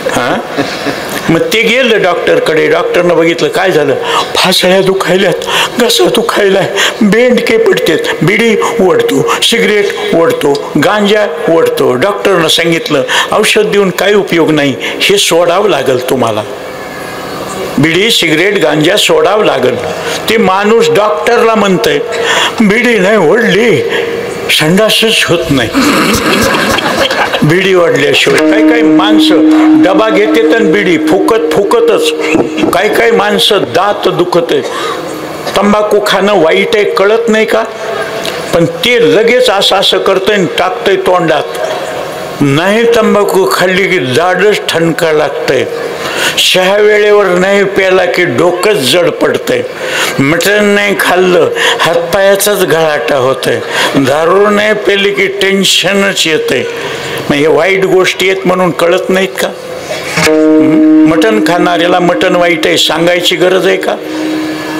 हा, मग ते गेलं डॉक्टरकडे. डॉक्टरनं बघितलं, काय झालं? फासळ्या दुखायल्यात, घसा दुखायलाय, बेंडके पडतेत, बिडी ओढतो, सिगरेट ओढतो, गांजा ओढतो. डॉक्टरनं सांगितलं औषध देऊन काही उपयोग नाही, हे सोडावं लागेल तुम्हाला, बिडी सिगरेट गांजा सोडावं लागेल. ते माणूस डॉक्टरला म्हणतंय बिडी नाही ओढली संडासच होत नाही. बिडी ओढल्याशिवाय काही काही माणसं डबा घेतात आणि बिडी फुकतच. काही माणसं दात दुखत. तंबाखू खाणं वाईट आहे कळत नाही का? पण ते लगेच असं करतंय, टाकतंय तोंडात. नाही तंबाखू खाल्ली की दाढच ठणका लागतंय. 6 वेळेवर नाही प्याला की डोकंच जड पडतंय. मटण नाही खाल्लं हातपायाचाच गळाटा होतोय. दारू नाही पेली की टेन्शनच येतंय. मग हे वाईट गोष्टी आहेत म्हणून कळत नाहीत का? मटण खाणाऱ्याला मटण वाईट आहे सांगायची गरज आहे का?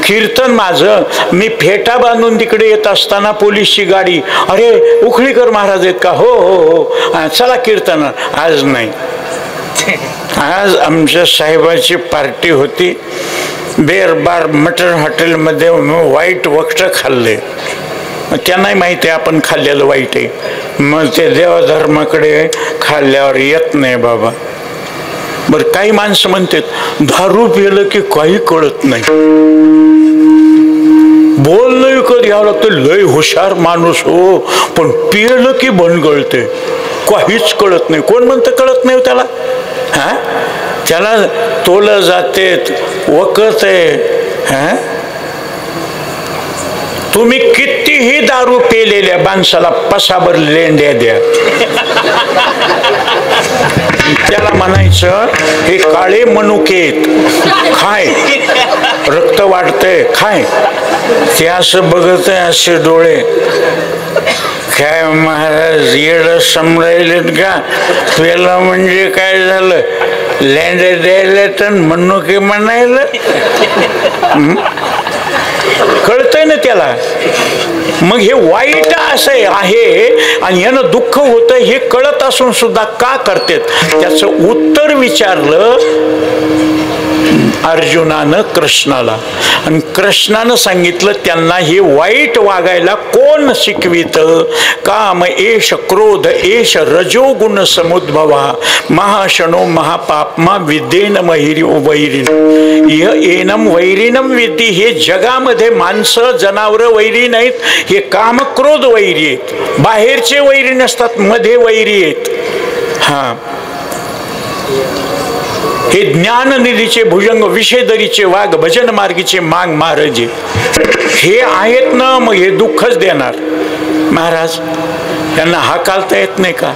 कीर्तन माझं, मी फेटा बांधून तिकडे येत असताना पोलीसची गाडी, अरे उखळीकर महाराज आहेत का? हो हो हो, चला कीर्तन. आज नाही, आज आमच्या साहेबाची पार्टी होती. बेरबार मटण हॉटेलमध्ये वाईट वक्त खाल्ले. त्यांनाही माहिती आहे आपण खाल्लेलं वाईट आहे. मग ते देवधर्माकडे खाल्ल्यावर येत नाही बाबा. बरं काही माणसं म्हणतात दारू पिलं की काही कळत नाही, बोलणं विकत घ्यावं लागतं. लय हुशार माणूस हो, पण पिलं की बनगळते, काहीच कळत नाही. कोण म्हणतं कळत नाही त्याला? हा, त्याला तोलं जाते, वकत आहे. तुम्ही कितीही दारू पेलेल्या माणसाला पसाभर लेंड्या द्या, त्याला म्हणायचं हे काळे मनुकेत खाय, रक्त वाढतंय खाय. ते असं बघत आहे, असे डोळे. काय महाराज येड समजायलेत का? पेला म्हणजे काय झालं? लेंड्या द्यायला तर मनुके म्हणायला कळतंय ना त्याला. मग हे वाईट असं आहे आणि यानं दुःख होतं हे कळत असून सुद्धा का करतात? त्याचं उत्तर विचारलं अर्जुनानं कृष्णाला, आणि कृष्णानं सांगितलं त्यांना हे वाईट वागायला कोण शिकवित? काम एष क्रोध एष रजोगुण समुद्भवा महाशनो महापापमा विद्येन वैरिण एनम वैरिणम विद्धी. हे जगामध्ये माणसं जनावरं वैरी नाहीत, हे काम क्रोध वैरी आहेत. बाहेरचे वैरी नसतात, मध्ये वैरी आहेत. हा, हे ज्ञाननिधीचे भुजंग विषयदरीचे वाघ भजन मार्गीचे मांग महाराजे हे आहेत ना. मग हे दुःखच देणार. महाराज त्यांना हाकालता येत नाही का?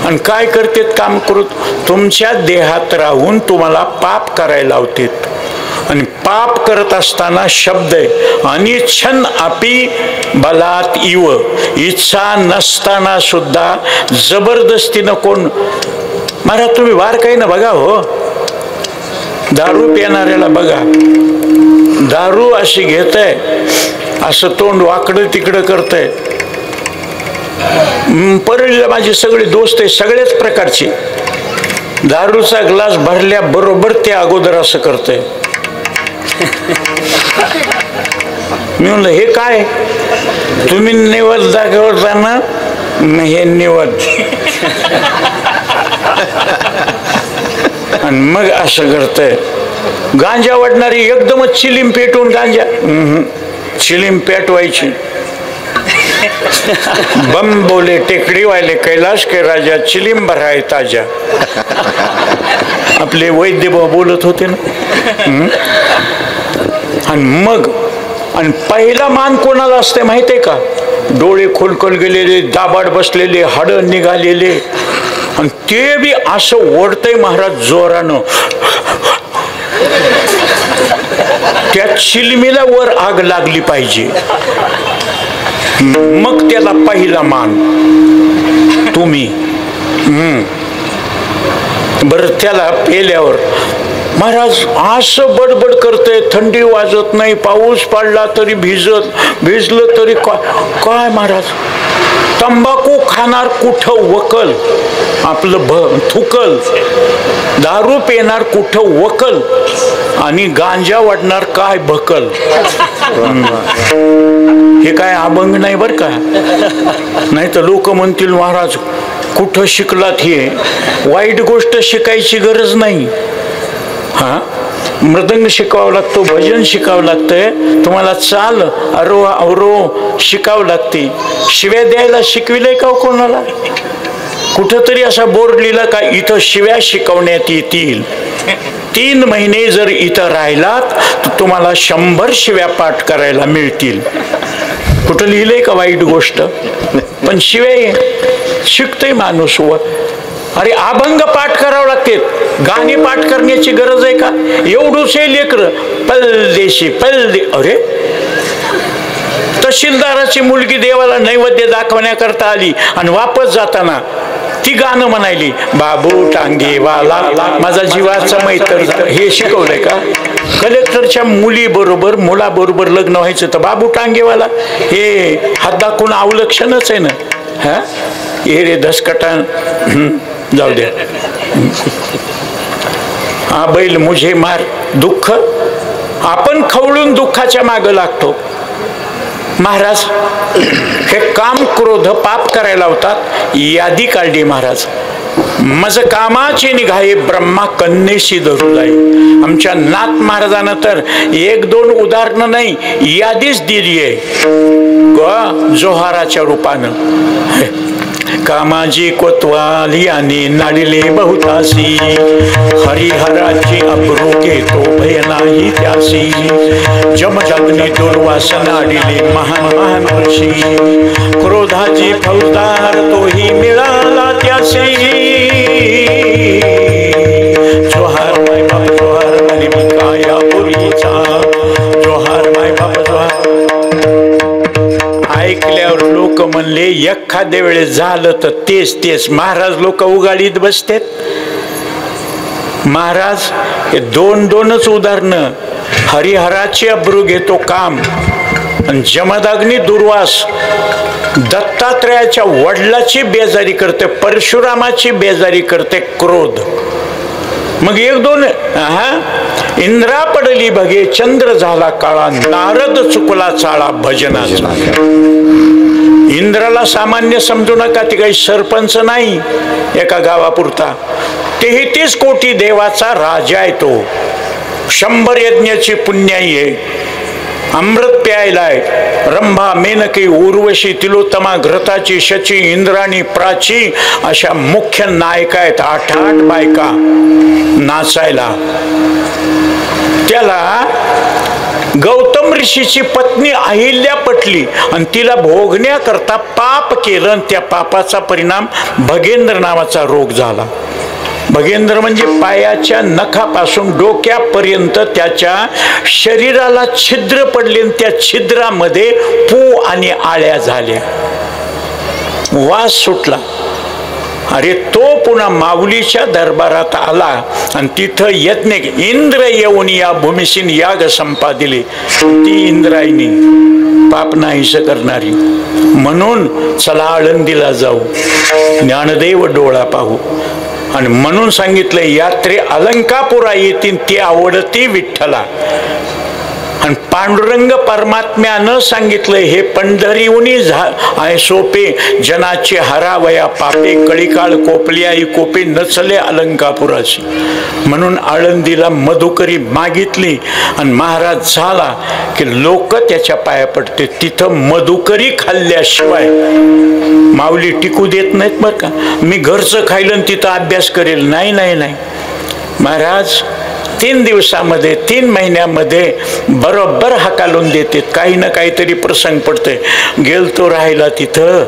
आणि काय करतात काम करूत? तुमच्या देहात राहून तुम्हाला पाप करायला लावतात. आणि पाप करत असताना शब्द आहे अनिच्छन अपि बलात इव. इच्छा नसताना सुद्धा जबरदस्तीनं कोण. महाराज तुम्ही वार काही ना बघा हो, दारू पिणाऱ्याला बघा, दारू अशी घेतय, असं तोंड वाकडं तिकडं करतय, परळीला माझे सगळे दोस्त आहे, सगळ्याच प्रकारचे. दारूचा ग्लास भरल्याबरोबर ते अगोदर असं करतंय. मी म्हणलं हे काय, तुम्ही निवड दाखवताना हे निवड. आणि मग असं करतंय. गांजा वाटणारी एकदमच चिलीम पेटवून गांजा, चिलीम पेटवायची. बम बोले टेकडी वाले कैलाश के राजा, चिलीम भराय ताजा. आपले वैद्य बोलत होते ना. आणि पहिला मान कोणाला असते माहितीये का? डोळे खोलकल गेलेले, दाबाड बसलेले, हाड निघालेले, आणि ते बी असं ओढतय महाराज जोरानं. त्या चिलमीला वर आग लागली पाहिजे, मग त्याला पहिला मान तुम्ही. बरं, त्याला पेल्यावर महाराज असं बडबड करतय, थंडी वाजत नाही, पाऊस पडला तरी भिजलं तरी काय महाराज. तंबाखू खाणार कुठं वकल, आपलं थुकल. दारू पेणार कुठं वकल, आणि गांजा वाटणार काय भकल. हे काय अभंग नाही बर का. नाही तर लोक म्हणतील महाराज कुठं शिकलात. हे वाईट गोष्ट शिकायची गरज नाही. हा, मृदंग शिकावं लागतो, भजन शिकावं लागतंय, तुम्हाला चाल अरो अवरो शिकावं लागते. शिव्या द्यायला शिकविलंय का कोणाला? कुठंतरी असा बोर्ड लिहिला का इथं शिव्या शिकवण्यात येतील. 3 महिने जर इथं राहिलात तर तुम्हाला 100 शिव्या पाठ करायला मिळतील. कुठं लिहिलंय का वाईट गोष्ट? पण शिव्या शिकतोय माणूस. अरे अभंग पाठ करावं लागते, गाणी पाठ करण्याची गरज आहे का? एवढूच हे लेकर पलदेशी पलदे. अरे तहसीलदाराची मुलगी देवाला नैवेद्य दाखवण्याकरता आली, आणि वापस जाताना ती गाणं म्हणायली, बाबू टांगेवाला माझा जीवाचा मैत्र. हे शिकवलंय का? कलेक्टरच्या मुलाबरोबर लग्न व्हायचं तर बाबू टांगेवाला हे हात दाखवून अवलक्षणच आहे ना. हा, हे रे धसकटा. जाऊ द्या. हा बैल मुझे मार. दुःख आपण खवळून दुःखाच्या मागे लागतो. महाराज हे काम क्रोध पाप करायला होतात, यादी काढली महाराज. मज कामाची निघाई ब्रह्मा कन्येशी धरू जाई. आमच्या नाथ महाराजांना तर 1-2 उदाहरणं नाही, यादीच दिली आहे जोहाराच्या रूपानं. कामाजी कोतवाली आणि नाडिले बहुतासी, हरिहराची अब्रू घेतो भय नाही त्यासी. जमजगनी दुर्वासा नाडिले महान ऋषी, क्रोधाची फौजदार तोही मिळाला त्यासी. जोहार माय बाप जोहार, आणि काया पुरीचा जोहार माय बाप जोहार. ऐकल्यावर लोक म्हणले एखाद्या वेळेस झालं तर तेच महाराज लोक उगाडीत बसतात. महाराज हे 2-2च उदाहरणं. हरिहराची अब्रू घेतो काम, आणि जमदाग्नी दुर्वास दत्तात्रयाच्या वडिलाची बेजारी करते, परशुरामाची बेजारी करते क्रोध. मग 1-2 इंद्रा पडली भगे चंद्र झाला काळा, नारद चुकला चाळा भजनाचा. इंद्राला सामान्य समजू नका, ती काही सरपंच नाही एका गावापुरता. 33 कोटी देवाचा राजा आहे तो. 100 यज्ञाची पुण्याई आहे. अमृत प्यायलाय. रंभा, मेनकी, उर्वशी, तिलोत्तमा, घृताची, शची, इंद्राणी, प्राची अशा मुख्य नायका आहेत. 8 बायका नाचायला. त्याला गौतम ऋषीची पत्नी अहिल्या पटली, आणि तिला भोगण्याकरता पाप केलं, आणि त्या पापाचा परिणाम भगेंद्र नावाचा रोग झाला. भगेंद्र म्हणजे पायाच्या नखापासून डोक्यापर्यंत त्याच्या शरीराला छिद्र पडले, त्या छिद्रामध्ये पू आणि आळ्या झाल्या. वास सुटला. अरे तो पुन्हा माऊलीच्या दरबारात आला आणि तिथं यज्ञ इंद्र येऊन या भूमिशीन याग संपादिले. ती इंद्रायणी पाप नाहीस करणारी. म्हणून चला आळंदीला जाऊ, ज्ञानदेव डोळा पाहू. आणि म्हणून सांगितलं यात्रे अलंकापुरा येतील ती आवडती विठ्ठला. आणि पांडुरंग परमात्म्यानं सांगितलं हे पंढरीहुनी आहे सोपे जनाचे हरावया पापे कळीकाळ कोपली आई कोपे नचले अलंकापुराची. म्हणून आळंदीला मधुकरी मागितली आणि महाराज झाला की लोक त्याच्या पाया पडते. तिथं मधुकरी खाल्ल्याशिवाय माऊली टिकू देत नाहीत बरं का. मी घरचं खायलं तिथं अभ्यास करेल नाही नाही नाही. महाराज 3 दिवसामध्ये 3 महिन्यामध्ये बरोबर हाकालून देते. काही ना काहीतरी प्रसंग पडते. गेलतो राहायला तिथं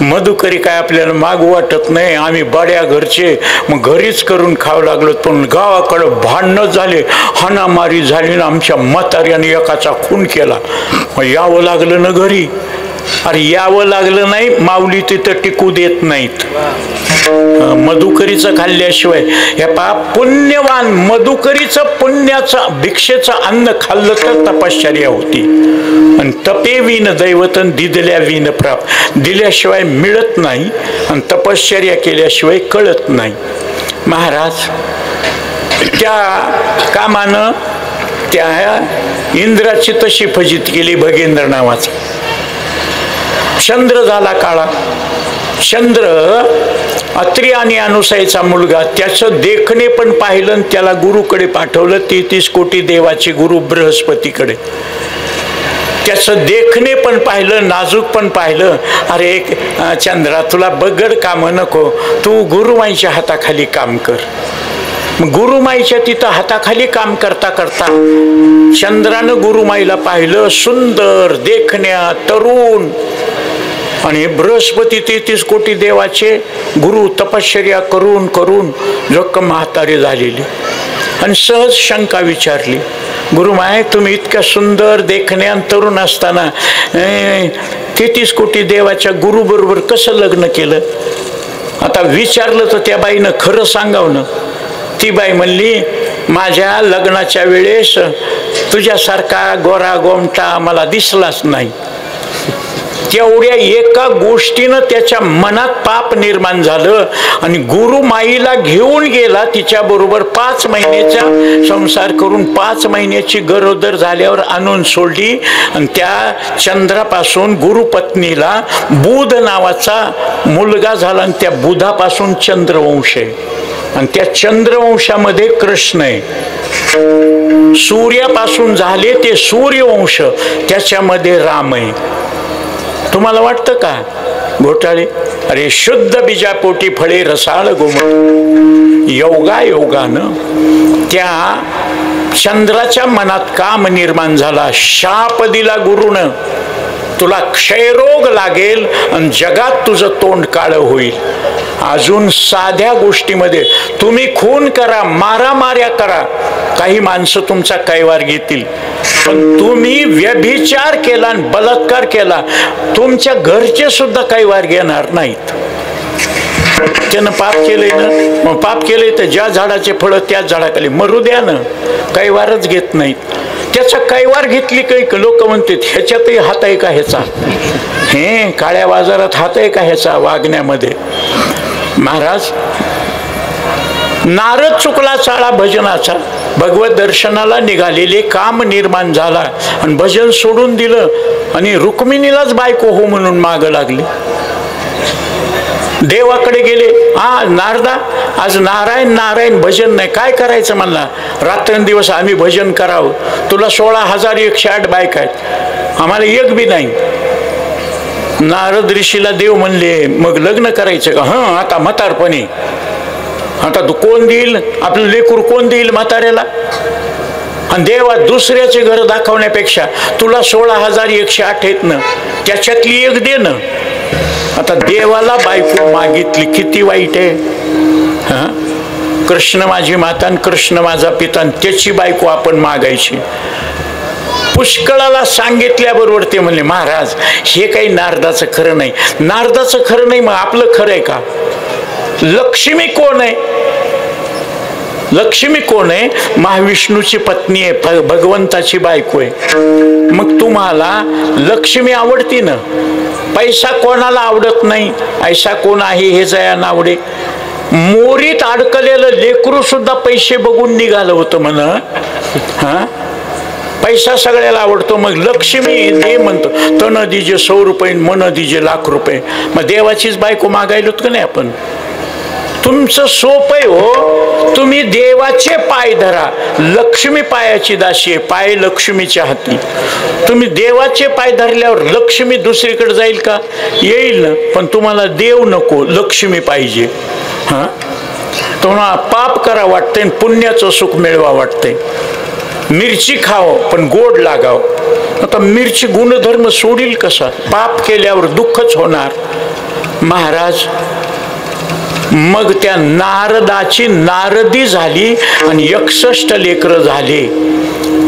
मधुकरी काय आपल्याला मागू वाटत नाही. आम्ही बड्या घरचे मग घरीच करून खावं लागलो. पण गावाकडं भांडणं झाले, हाणामारी झाली ना आमच्या म्हाताऱ्याने एकाचा खून केला. यावं लागलं ना घरी. अरे यावं लागलं नाही, माऊली तिथं टिकू देत नाहीत. मधुकरीचं खाल्ल्याशिवाय हे पा पुण्यवान मधुकरीचं पुण्याचं भिक्षेचं अन्न खाल्लं तर तपश्चर्या होती. आणि तपे विन दैवतन दिदल्या विन प्राप्त. दिल्याशिवाय मिळत नाही आणि तपश्चर्या केल्याशिवाय कळत नाही. महाराज त्या कामानं त्या इंद्राची तशी फजित केली. भगेंद्र नावाचा चंद्र झाला काळा. चंद्र अत्रि आणि अनुसयाचा मुलगा. त्याचं देखणे पण पाहिलं. त्याला गुरुकडे पाठवलं. 33 कोटी देवाचे गुरु बृहस्पतीकडे. त्याचं देखणे पण पाहिलं, नाजूक पण पाहिलं. अरे चंद्रा तुला बगड काम नको, तू गुरुमाईच्या हाताखाली काम कर. गुरुमाईच्या तिथं हाताखाली काम करता करता चंद्रानं गुरुमाईला पाहिलं. सुंदर देखण्या तरुण. आणि बृहस्पती 33 कोटी देवाचे गुरु तपश्चर्या करून करून जोक्क म्हातारे झालेली. आणि सहज शंका विचारली, गुरुमाय तुम्ही इतक्या सुंदर देखण्या तरुण असताना 33 कोटी देवाच्या गुरु बरोबर कसं लग्न केलं? आता विचारलं तर त्या बाईनं खरं सांगावं ना. ती बाई म्हणली माझ्या लग्नाच्या वेळेस तुझ्यासारखा गोरा गोमटा मला दिसलाच नाही. तेवढ्या एका गोष्टीनं त्याच्या मनात पाप निर्माण झालं आणि गुरुमाईला घेऊन गेला. तिच्या बरोबर 5 महिन्याचा संसार करून 5 महिन्याची गरोदर झाल्यावर आणून सोडली. आणि त्या चंद्रापासून गुरुपत्नीला बुध नावाचा मुलगा झाला. आणि त्या बुधापासून चंद्रवंश आहे. आणि त्या चंद्रवंशामध्ये कृष्ण आहे. सूर्यापासून झाले ते सूर्यवंश, त्याच्यामध्ये राम आहे. तुम्हाला वाटतं का घोटाळे? अरे शुद्ध बीजापोटी फळे रसाळ गोमट. योगायोगानं त्या चंद्राच्या मनात काम निर्माण झाला. शाप दिला गुरुनं, तुला क्षयरोग लागेल आणि जगात तुझं तोंड काळं होईल. अजून साध्या गोष्टीमध्ये तुम्ही खून करा, मारामाऱ्या करा, काही माणसं तुमचा कैवार घेतील. पण तुम्ही व्यभिचार केला आणि बलात्कार केला, तुमच्या घरचे सुद्धा कैवार घेणार नाहीत. त्यानं पाप केलंय ना, मग पाप केलंय तर ज्या झाडाचे फळं त्याच झाडाखाली मरू द्या ना. कैवारच घेत नाहीत. त्याचा कैवार घेतली काही लोक म्हणतात ह्याच्यातही हात आहे का ह्याचा? हे काळ्या बाजारात हात आहे का ह्याचा वागण्यामध्ये? महाराज नारद चुकला चाळा भजनाचा. भगवत दर्शनाला निघालेले काम निर्माण झाला आणि भजन सोडून दिलं आणि रुक्मिणीलाच बायको हो म्हणून माग लागली. देवाकडे गेले. नारदा आज नारायण नारायण भजन नाही, काय करायचं म्हणला? रात्रंदिवस आम्ही भजन करावं. तुला 16,108 बायका आहेत, आम्हाला एक बी नाही. नारद ऋषीला देव म्हणले मग लग्न करायचं का? आता म्हातारपणी आता तू कोण देईल? आपलं लेकरू कोण देईल म्हाताऱ्याला? आणि देवा दुसऱ्याचे घर दाखवण्यापेक्षा तुला 16,108 आहेत ना, त्याच्यातली एक दे ना. आता देवाला बायको मागितली, किती वाईट आहे. कृष्ण माझी माता आणि कृष्ण माझा पिता, त्याची बायको आपण मागायची. पुष्कळाला सांगितल्याबरोबर ते म्हणले महाराज हे काही नारदाचं खरं नाही. नारदाचं खरं नाही, मग आपलं खरं आहे का? लक्ष्मी कोण आहे? लक्ष्मी कोण आहे? महाविष्णूची पत्नी आहे, भगवंताची बायको आहे. मग तुम्हाला लक्ष्मी आवडती ना? पैसा कोणाला आवडत नाही? ऐसा कोण आहे हे जया नावडे. मोरीत अडकलेलं लेकरू सुद्धा पैसे बघून निघालं होतं म्हण. हा, पैसा सगळ्याला आवडतो. मग लक्ष्मी दे म्हणतो, तन दीजे 100 रुपये, मन दीजे लाख रुपये. मग देवाचीच बायको मागायलोत का नाही आपण? तुमचं सोप आहे हो. तुम्ही देवाचे पाय धरा. लक्ष्मी पायाची दासी आहे, पाय लक्ष्मीच्या हाती. तुम्ही देवाचे पाय धरल्यावर लक्ष्मी दुसरीकडे जाईल का? येईल ना. पण तुम्हाला देव नको, लक्ष्मी पाहिजे. हा, तुम्हाला पाप करा वाटते, पुण्याचं सुख मिळवा वाटते. मिरची खाव पण गोड लागाव. आता मिरची गुणधर्म सोडील कसा? पाप केल्यावर दुःखच होणार. महाराज मग त्या नारदाची नारदी झाली आणि 61 लेकरं झाले.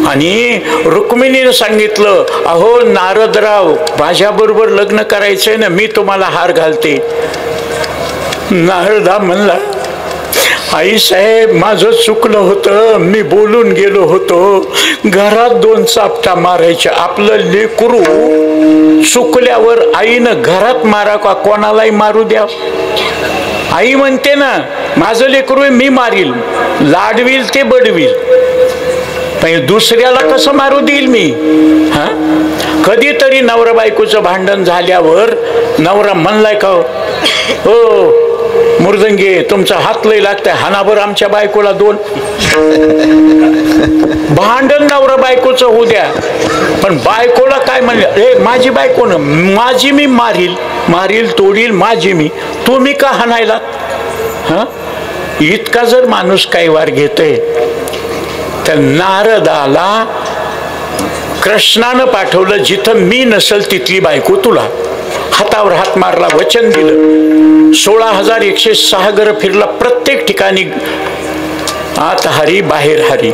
आणि रुक्मिणीने सांगितलं, अहो नारदराव, माझ्याबरोबर लग्न करायचंय ना, मी तुम्हाला हार घालते. नारदा म्हणला, आई साहेब माझं चुकलं होतं, मी बोलून गेलो होतो. घरात 2 चापटा मारायच्या. आपलं लेकरू चुकल्यावर आईनं घरात मारा का कोणालाही मारू द्या? आई म्हणते ना, माझं लेकरू मी मारील, लाडवील ते बडवील, पण दुसऱ्याला कसं मारू देईल मी? हा, कधीतरी नवरा बायकोचं भांडण झाल्यावर नवरा म्हणलाय का, हो मुर्दंगे तुमचा हात लय लागतंय, हानाभर आमच्या बायकोला 2. भांडण नवरा बायकोचं होऊ द्या, पण बायकोला काय म्हणलं, हे माझी बायको ना, माझी मी मारील, मारील तोडील माझी मी, तुम्ही का हाणायला? हा, इतका जर माणूस काही वार घेतोय, तर नारदाला कृष्णानं पाठवलं, जिथं मी नसल तिथली बायको तुला. हातावर हात मारला, वचन दिलं. 16,106 घर फिरला. प्रत्येक ठिकाणी आत हरी बाहेर हरी.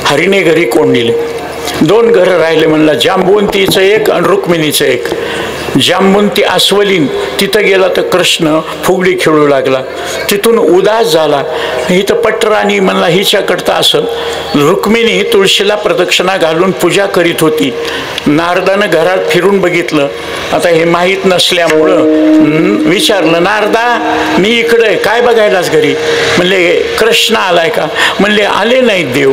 हरीने घरी कोण दिले? 2 घर राहिले म्हणला, जांबुवंतीचं एक आणि रुक्मिणीचं एक. जांबुवंती अस्वलीन, तिथं गेला तर कृष्ण फुगडी खेळू लागला. तिथून उदास झाला. इथं पटराणी म्हणला हिच्याकडता असं. रुक्मिणी तुळशीला प्रदक्षिणा घालून पूजा करीत होती. नारदानं घरात फिरून बघितलं. आता हे माहीत नसल्यामुळं विचारलं, नारदा मी इकडे काय बघायलाच घरी? म्हणले कृष्ण आलाय का? म्हणले आले नाहीत देव.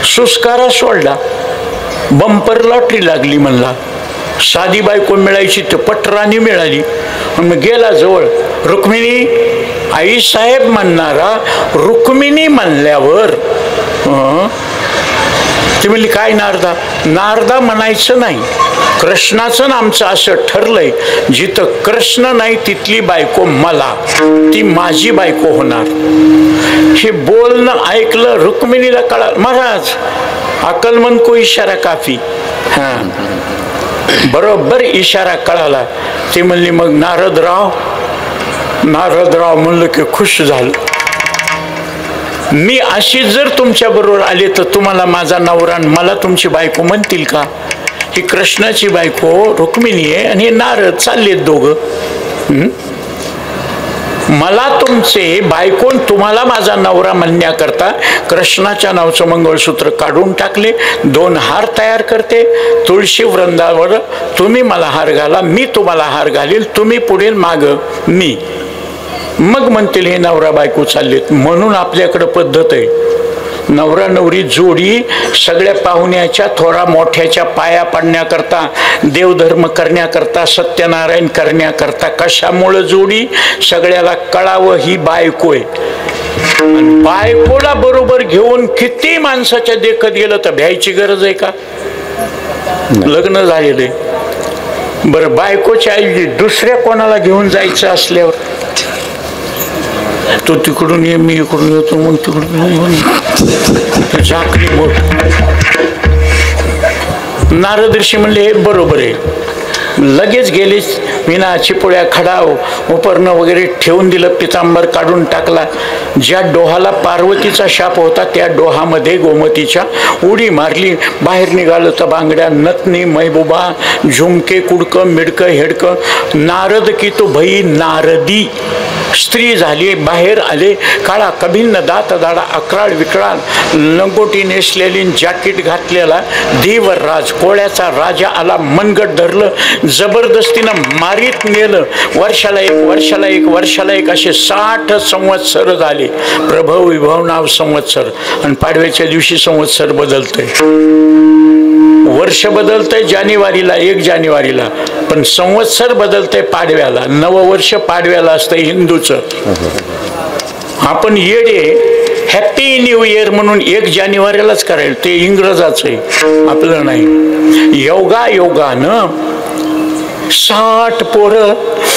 सुस्कारा सोडला, बंपर लॉटरी लागली म्हणला. साधी बायको मिळायची तर पटराणी मिळाली. मग गेला जवळ. रुक्मिणी, आई साहेब म्हणणारा रुक्मिणी म्हणल्यावर ती म्हणली काय नारदा? नारदा म्हणायचं नाही, कृष्णाचं आमचं असं ठरलंय, जिथं कृष्ण नाही तिथली बायको मला, ती माझी बायको होणार. हे बोलणं ऐकलं रुक्मिणीला कळालं, महाराज अकलमंद को इशारा काफी. हा, बरोबर इशारा कळाला. ती म्हणली मग नारदराव. नारदराव म्हणलं की खुश झालं. मी अशी जर तुमच्या बरोबर आले तर तुम्हाला माझा नवरा मला तुमची बायको म्हणतील का? ही कृष्णाची बायको रुक्मिणी आहे आणि हे नारद चाललेत दोघं. मला तुमचे बायकोन तुम्हाला माझा नवरा म्हणण्याकरता कृष्णाच्या नावचं मंगळसूत्र काढून टाकले. 2 हार तयार करते. तुळशी वृंदावर तुम्ही मला हार घाला, मी तुम्हाला हार घालील, तुम्ही पुढे माग मी. मग म्हणतील हे नवरा बायको चाललेत. म्हणून आपल्याकडे पद्धत आहे, नवरा नवरी जोडी सगळ्या पाहुण्याच्या थोडा मोठ्याच्या पाया पडण्याकरता, देवधर्म करण्याकरता, सत्यनारायण करण्याकरता. कशामुळे जोडी? सगळ्याला कळावं ही बायको आहे. बायकोला बरोबर घेऊन किती माणसाच्या देखत गेलं तर भ्यायची गरज आहे का? लग्न झालेले बरं, बायकोच्या ऐवजी दुसऱ्या कोणाला घेऊन जायचं असल्यावर तो तिकडून ये, मी इकडून येतो, मग तिकडून झाकली बोट. नारद ऋषी म्हणले हे बरोबर आहे. लगेच गेलीच विना चिपोळ्या खडा उपर्ण वगैरे ठेवून दिलं. पितांबर काढून टाकला. ज्या डोहाला पार्वतीचा शाप होता त्या डोहामध्ये गोमतीच्या उडी मारली. बाहेर निघालं तर बांगड्या, नथनी, महबूबा, झुमके, कुडकं, मिडकं, हेडकं. नारद की तो भई नारदी. स्त्री झाली, बाहेर आले, काळा कभिन्न दात दाडा, अकराळ विकराळ, लंगोटी नेसलेली, जॅकेट घातलेला धीवर राज, कोळ्याचा राजा आला, मनगट धरलं, जबरदस्तीनं मारीत नेलं. वर्षाला एक असे 60 संवत्सर झाले. प्रभव विभव नाव संवत्सर. आणि पाडव्याच्या दिवशी संवत्सर बदलतंय, वर्ष बदलतंय जानेवारीला, 1 जानेवारीला, पण संवत्सर बदलतंय पाडव्याला. नववर्ष पाडव्याला असतंय हिंदूचं. आपण येडे हॅपी न्यू इयर म्हणून 1 जानेवारीलाच करायला, ते इंग्रजाचं आहे, आपलं नाही. योगानं 60 पोरं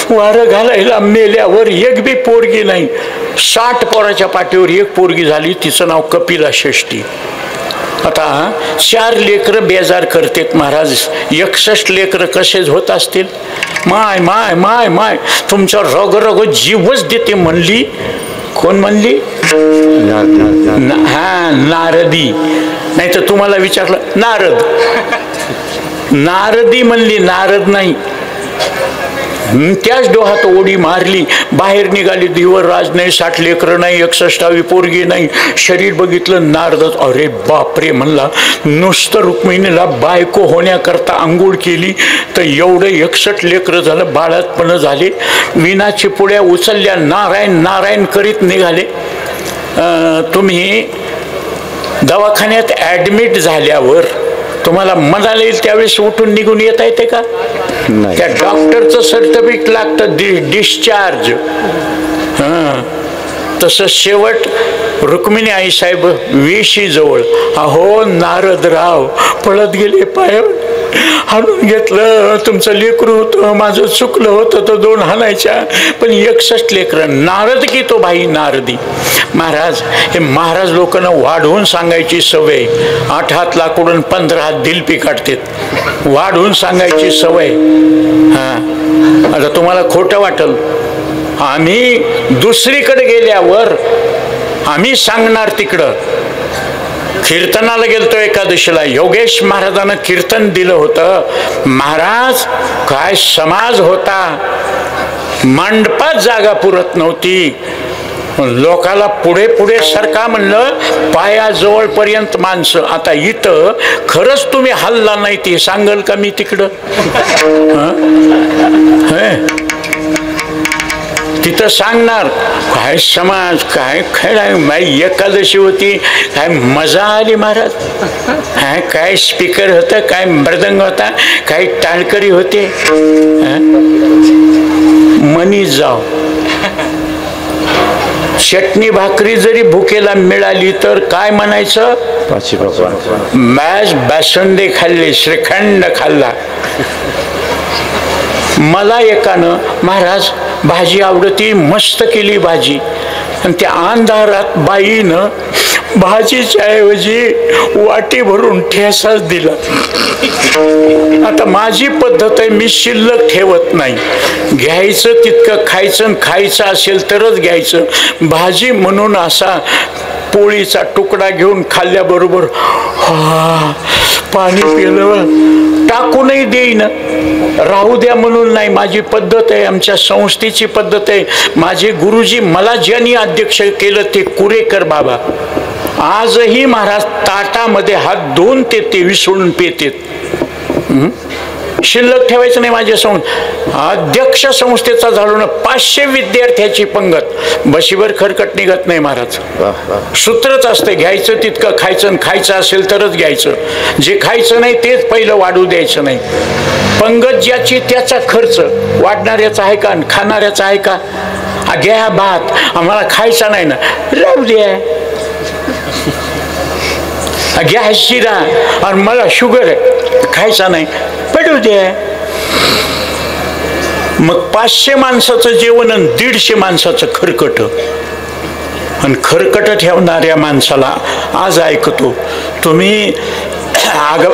वारं घालायला मेल्यावर एक बी पोरगी नाही. 60 पोराच्या पाठीवर 1 पोरगी झाली, तिचं नाव कपिला षष्ठी. आता 4 लेकरं बेजार करतेत महाराज. 61 लेकरं कसेच होत असतील. माय माय माय माय तुमचा रग रग जीवच देते म्हणली. कोण म्हणली? हा, नारदी. नाही तर तुम्हाला विचारलं नारदी म्हणली, नारद नाही. त्याच डोहात ओढी मारली, बाहेर निघाली. धीवर राज नाही, 60 लेकरं नाही, 61वी पोरगी नाही. शरीर बघितलं नारदच, अरे बापरे म्हणला, नुसतं रुक्मिणीला बायको होण्याकरता आंघोळ केली तर एवढं 61 लेकरं झालं, बाळातपण झाले. विनाची पुड्या उचलल्या, नारायण नारायण करीत निघाले. तुम्ही दवाखान्यात ॲडमिट झाल्यावर तुम्हाला मनाला येईल त्यावेळेस उठून निघून येता येते का? त्या डॉक्टरचं सर्टिफिकेट लागतं, डिस्चार्ज. तसं शेवट रुक्मिणी आई साहेब वेशी जवळ, अहो नारदराव पळत गेले, पायावर हाणून घेतलं. तुमचं लेकरू होतं, माझं चुकलं होतं तर 2 हाणायच्या, पण 61 लेकरं. नारद की तो भाई नारदी. महाराज हे महाराज लोकांना वाढवून सांगायची सवय. 8 हात लाकडून 15 हात दिलपी काढतात, वाढवून सांगायची सवय. आता तुम्हाला खोटं वाटल, आम्ही दुसरीकडे गेल्यावर आम्ही सांगणार. तिकडं कीर्तनाला गेलतो एकादशीला, योगेश महाराजांना कीर्तन दिलं होतं. महाराज काय समाज होता, मंडपात जागा पुरत नव्हती. लोकाला पुढे पुढे सरका म्हणलं, पायाजवळपर्यंत माणसं. आता इथं खरंच तुम्ही हल्ला नाही ते सांगल का मी तिकडं? तिथं सांगणार काय समाज, काय खेळ. माझी एकादशी होती, काय मजा आली महाराज. काय स्पीकर होतं, काय मृदंग होता, काय टाळकरी होते. मनी जाव चटणी भाकरी जरी भुकेला मिळाली तर काय म्हणायचं? मॅच बासुंदी खाल्ली, श्रीखंड खाल्ला. मला एकानं महाराज भाजी आवडती, मस्त केली भाजी, आणि त्या अंधारात बाईनं भाजीच्या ऐवजी वाटी भरून ठेसाच दिला. आता माझी पद्धत आहे, मी शिल्लक ठेवत नाही. घ्यायचं तितकं खायचं, खायचं असेल तरच घ्यायचं. भाजी म्हणून असा पोळीचा तुकडा घेऊन खाल्ल्याबरोबर पाणी पिलं, टाकूनही देईन, राहू द्या म्हणून नाही. माझी पद्धत आहे, आमच्या संस्थेची पद्धत आहे. माझे गुरुजी मला ज्यांनी अध्यक्ष केलं ते कुरेकर बाबा आजही महाराज ताटामध्ये हात धुवून ते विसळून पेतेत. शिल्लक ठेवायचं नाही. माझ्या अध्यक्ष संस्थेचा झालो ना, 500 विद्यार्थ्याची पंगत, बशीवर खरकट निघत नाही महाराज. सूत्रच असते, घ्यायचं तितकं खायचं, खायचं असेल तरच घ्यायचं. जे खायचं नाही तेच पहिलं वाढू द्यायचं नाही. पंगत ज्याची त्याचा खर्च, वाढणाऱ्याचा आहे का, खाणाऱ्याचा आहे का? घ्या भात, आम्हाला खायचा नाही ना, राहू द्या. घ्या शिरा, आणि मला शुगर आहे, खायचा नाही, पडू द्या. मग 500 माणसाचं जेवण आणि 150 माणसाचं खरकट. आणि खरकट ठेवणाऱ्या माणसाला आज ऐकतो, तुम्ही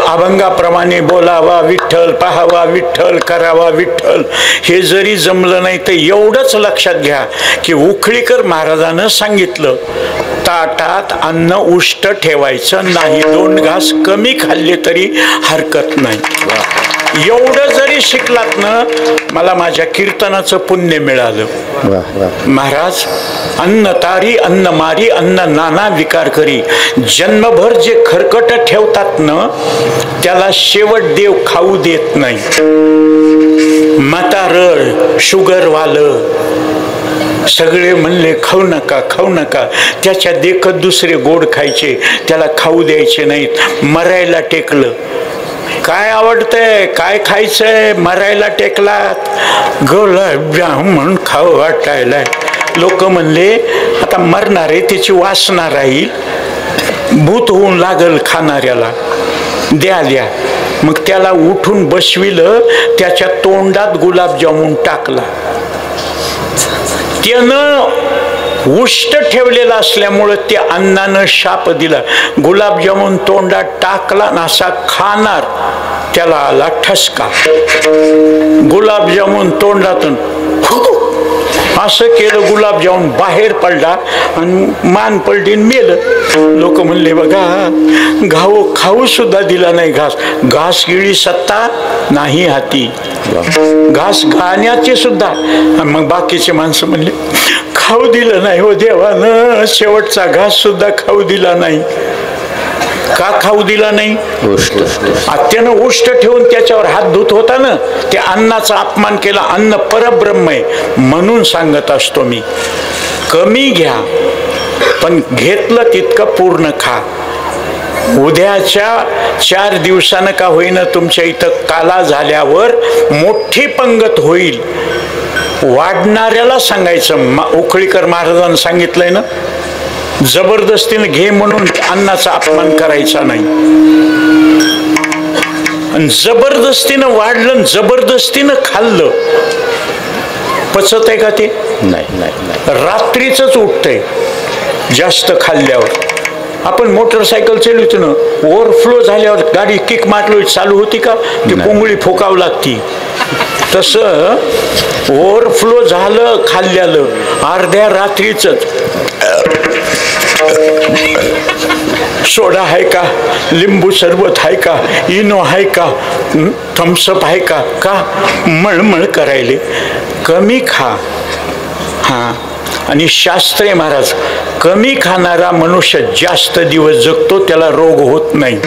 अभंगाप्रमाणे बोलावा विठ्ठल, पाहावा विठ्ठल, करावा विठ्ठल, हे जरी जमलं नाही तर एवढंच लक्षात घ्या की उखळीकर महाराजानं सांगितलं, ताटात अन्न उष्ट ठेवायचं नाही. 2 घास कमी खाल्ले तरी हरकत नाही. एवढं जरी शिकलात ना, मला माझ्या कीर्तनाचं पुण्य मिळालं. महाराज, अन्न तारी अन्न मारी अन्न नाना विकार करी. जन्मभर जे खरकट ठेवतात ना, त्याला शेवट देव खाऊ देत नाही. म्हातारं शुगरवालं सगळे म्हणले खाऊ नका खाऊ नका. त्याच्या देखत दुसरे गोड खायचे, त्याला खाऊ द्यायचे नाहीत. मरायला टेकलं. काय आवडतंय, काय खायचंय? मरायला टेकलात. गुलाबजामुन खाऊ वाटायलाय. लोक म्हणले आता मरणार आहे, त्याची वासना राहील, भूत होऊन लागल खाणाऱ्याला, द्या द्या. मग त्याला उठून बसविलं, त्याच्या तोंडात गुलाबजामुन टाकला. त्यानं उष्ट ठेवलेला असल्यामुळं त्या अन्नानं शाप दिला. गुलाबजामुन तोंडात टाकला ना, असा खाणार, त्याला आला ठसका. गुलाबजामुन तोंडातून असं केलं, गुलाबजामुन बाहेर पडला आणि मान पलटीन मेलं. लोक म्हणले बघा, खाऊ सुद्धा दिला नाही घास. घास गिळी सत्ता नाही हाती, घास गाण्याचे सुद्धा. मग बाकीचे माणसं म्हणले खाऊ दिलं नाही हो देवानं, शेवटचा घास सुद्धा खाऊ दिला नाही. का खाऊ दिला नाही? त्यानं उष्ट ठेवून त्याच्यावर हात धुत होता ना, त्या अन्नाचा अपमान केला. अन्न परब्रह्म आहे म्हणून सांगत असतो मी, कमी घ्या पण घेतलं तितकं पूर्ण खा. उद्याच्या 4 दिवसानं का होईना तुमच्या इथं काला झाल्यावर मोठी पंगत होईल. वाढणाऱ्याला सांगायचं, उखळीकर महाराजांनी सांगितलंय ना, जबरदस्तीने घे म्हणून अन्नाचा अपमान करायचा नाही. आणि जबरदस्तीनं वाढलं, जबरदस्तीनं खाल्लं, पचत आहे का ते? नाही. रात्रीच उठतंय जास्त खाल्ल्यावर. आपण मोटरसायकल चालवतो ना, ओव्हरफ्लो झाल्यावर गाडी किक मारली चालू होती का? ती पोंगळी फोकावं लागती. तसं ओव्हरफ्लो झालं खाल्ल्यालं, अर्ध्या रात्रीच. सोडा आहे का, लिंबू सरबत आहे का, इनो आहे का, थम्सअप आहे का, का मळमळ करायले. कमी खा. हा, आणि शास्त्रे महाराज, कमी खाणारा मनुष्य जास्त दिवस जगतो, त्याला रोग होत नाही.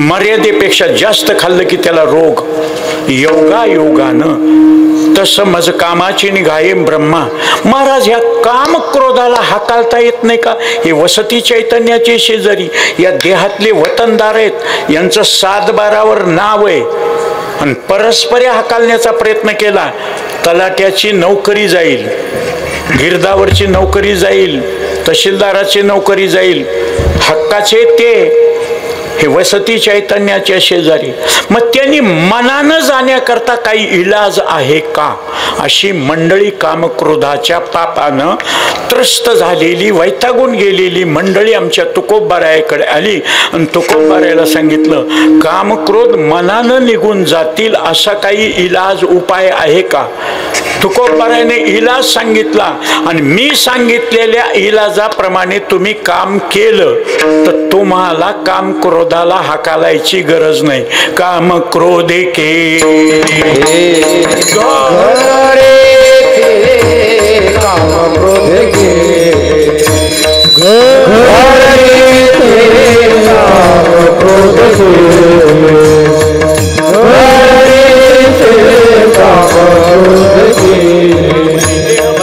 मर्यादेपेक्षा जास्त खाल्लं की त्याला रोग. योगानं तसं मज कामाची निघाये ब्रह्मा. महाराज, या काम क्रोधाला हाताळता येत नाही का? हे वसती चैतन्याचे शेजारी, या देहातले वतनदार आहेत, यांचं 7-12वर नाव आहे. आणि परस्पर हाकालण्याचा प्रयत्न केला, तलाट्याची नोकरी जाईल, गिरदावरची नोकरी जाईल, तहसीलदाराची नोकरी जाईल. हक्काचे ते हे वसती चैतन्याच्या शेजारी. मग त्यांनी मनानं जाण्याकरता काही इलाज आहे का? अशी मंडळी कामक्रोधाच्या पापानं त्रस्त झालेली, वैतागून गेलेली मंडळी आमच्या तुकोबारायाकडे आली. आणि तुकोबारायाला सांगितलं, कामक्रोध मनानं निघून जातील असा काही इलाज उपाय आहे का? तुकोबारायाने इलाज सांगितला. आणि मी सांगितलेल्या इलाजाप्रमाणे तुम्ही काम केलं तर तुम्हाला काम क्रोधाला हाकालायची गरज नाही. काम क्रोधे के काम क्रोधे के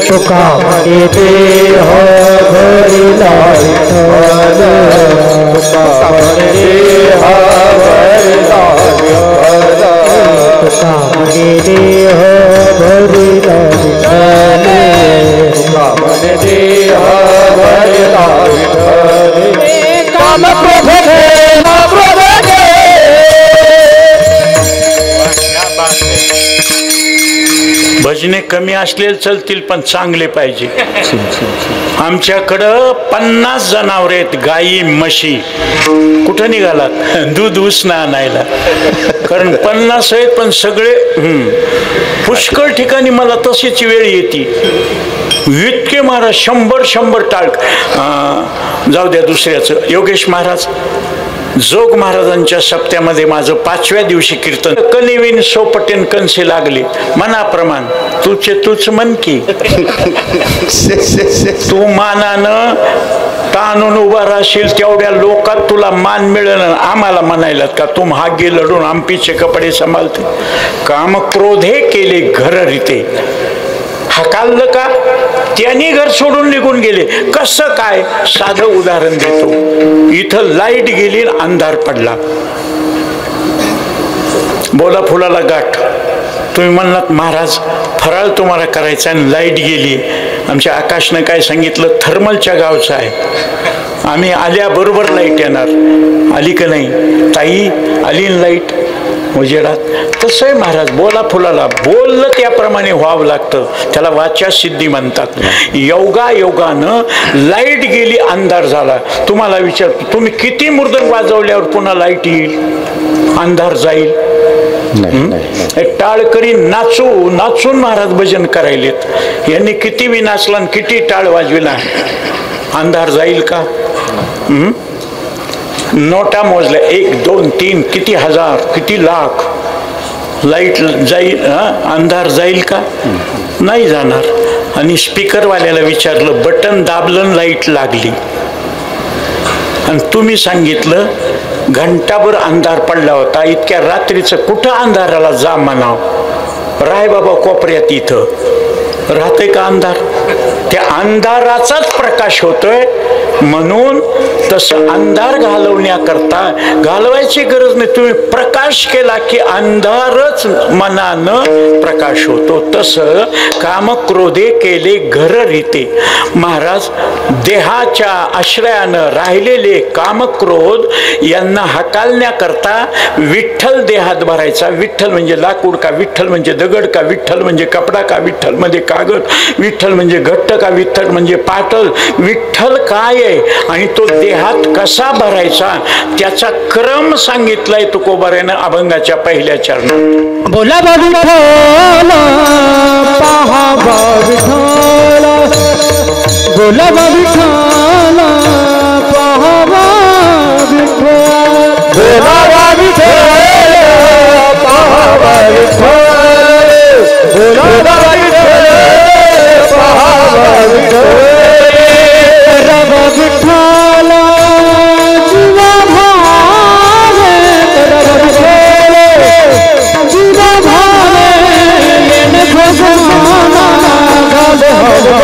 तुका देते हो भरी लाई तुका देते हो भरी लाई तुका देते हो भरी लाई तुका देते हो भरी लाई काम क्रोध भजने कमी असले चलतील पण चांगले पाहिजे. आमच्याकडं 50 जनावर आहेत, गाई म्हशी. कुठं निघालात? दूध उसणं आणायला. कारण 50 आहेत पण सगळे पुष्कळ ठिकाणी मला तशीच वेळ येते. इतके महाराज 100 टाळक. जाऊ द्या दुसऱ्याचं. योगेश महाराज जोग महाराजांच्या सप्त्यामध्ये माझं 5व्या दिवशी कीर्तन, कनिविन सोपटेन कंसे लागले मनाप्रमाण तुझे तूच मन की. तू मानानं ताणून उभा राहशील तेवढ्या लोकात तुला मान मिळेल. आम्हाला म्हणायलात का तुम हागे लढून आमपीचे कपडे सांभाळते. काम क्रोधे केले घर रीते. हकाललं का? त्यांनी घर सोडून निघून गेले. कसं काय? साधं उदाहरण देतो. इथं लाईट गेली, अंधार पडला. बोला फुलाला गाठ. तुम्ही म्हणलात महाराज फराळ तुम्हाला करायचा आणि लाईट गेली. आमच्या आकाशनं काय सांगितलं, थर्मलच्या गावचं आहे, आम्ही आल्याबरोबर लाईट येणार. आली का नाही ताई? आली लाईट उजेडात. तसं आहे महाराज, बोला फुलाला बोललं त्याप्रमाणे व्हावं लागतं. त्याला वाचा सिद्धी म्हणतात. योगानं लाईट गेली, अंधार झाला. तुम्हाला विचारतो, तुम्ही किती मृदंग वाजवल्यावर पुन्हा लाईट येईल, अंधार जाईल? टाळकरी नाचून महाराज भजन करायलेत. यांनी किती बी नाचला आणि किती टाळ वाजविला, अंधार जाईल का? नोटा मोजल्या 1, 2, 3 किती हजार किती लाख. लाईट जाईल, अंधार जाईल का? नाही जाणार. आणि स्पीकरवाल्याला विचारलं, बटन दाबलं लाईट लागली. आणि तुम्ही सांगितलं घंटाभर अंधार पडला होता, इतक्या रात्रीचं कुठं अंधाराला जा म्हणाव. राय बाबा कोपऱ्यात इथं राहते का अंधार? त्या अंधाराचाच प्रकाश होतोय. म्हणून तसं अंधार घालवायची गरज नाही. तुम्ही प्रकाश केला की अंधारच मनानं प्रकाश होतो. तसं काम क्रोधे केले घर रीते. महाराज देहाच्या आश्रयानं राहिलेले कामक्रोध यांना हकालण्याकरता विठ्ठल देहात भरायचा. विठ्ठल म्हणजे लाकूड का? विठ्ठल म्हणजे दगड का? विठ्ठल म्हणजे कपडा का? विठ्ठल म्हणजे कागद? विठ्ठल म्हणजे घट्ट का? विठ्ठल म्हणजे पातळ? विठ्ठल काय आहे आणि तो देहात कसा भरायचा त्याचा क्रम सांगितलाय तुकोबाऱ्यानं अभंगाच्या पहिल्या चरणात. बोला विठ्ठल पहा विठ्ठल, बोला विठ्ठल पहा विठ्ठल, बोला विठ्ठल पहा विठ्ठल, बोला विठ्ठल पहा विठ्ठल. रब विठ्ठल जीवा भावे, रब विठ्ठल जीवा भावे, येन भगवाना घाले हवे,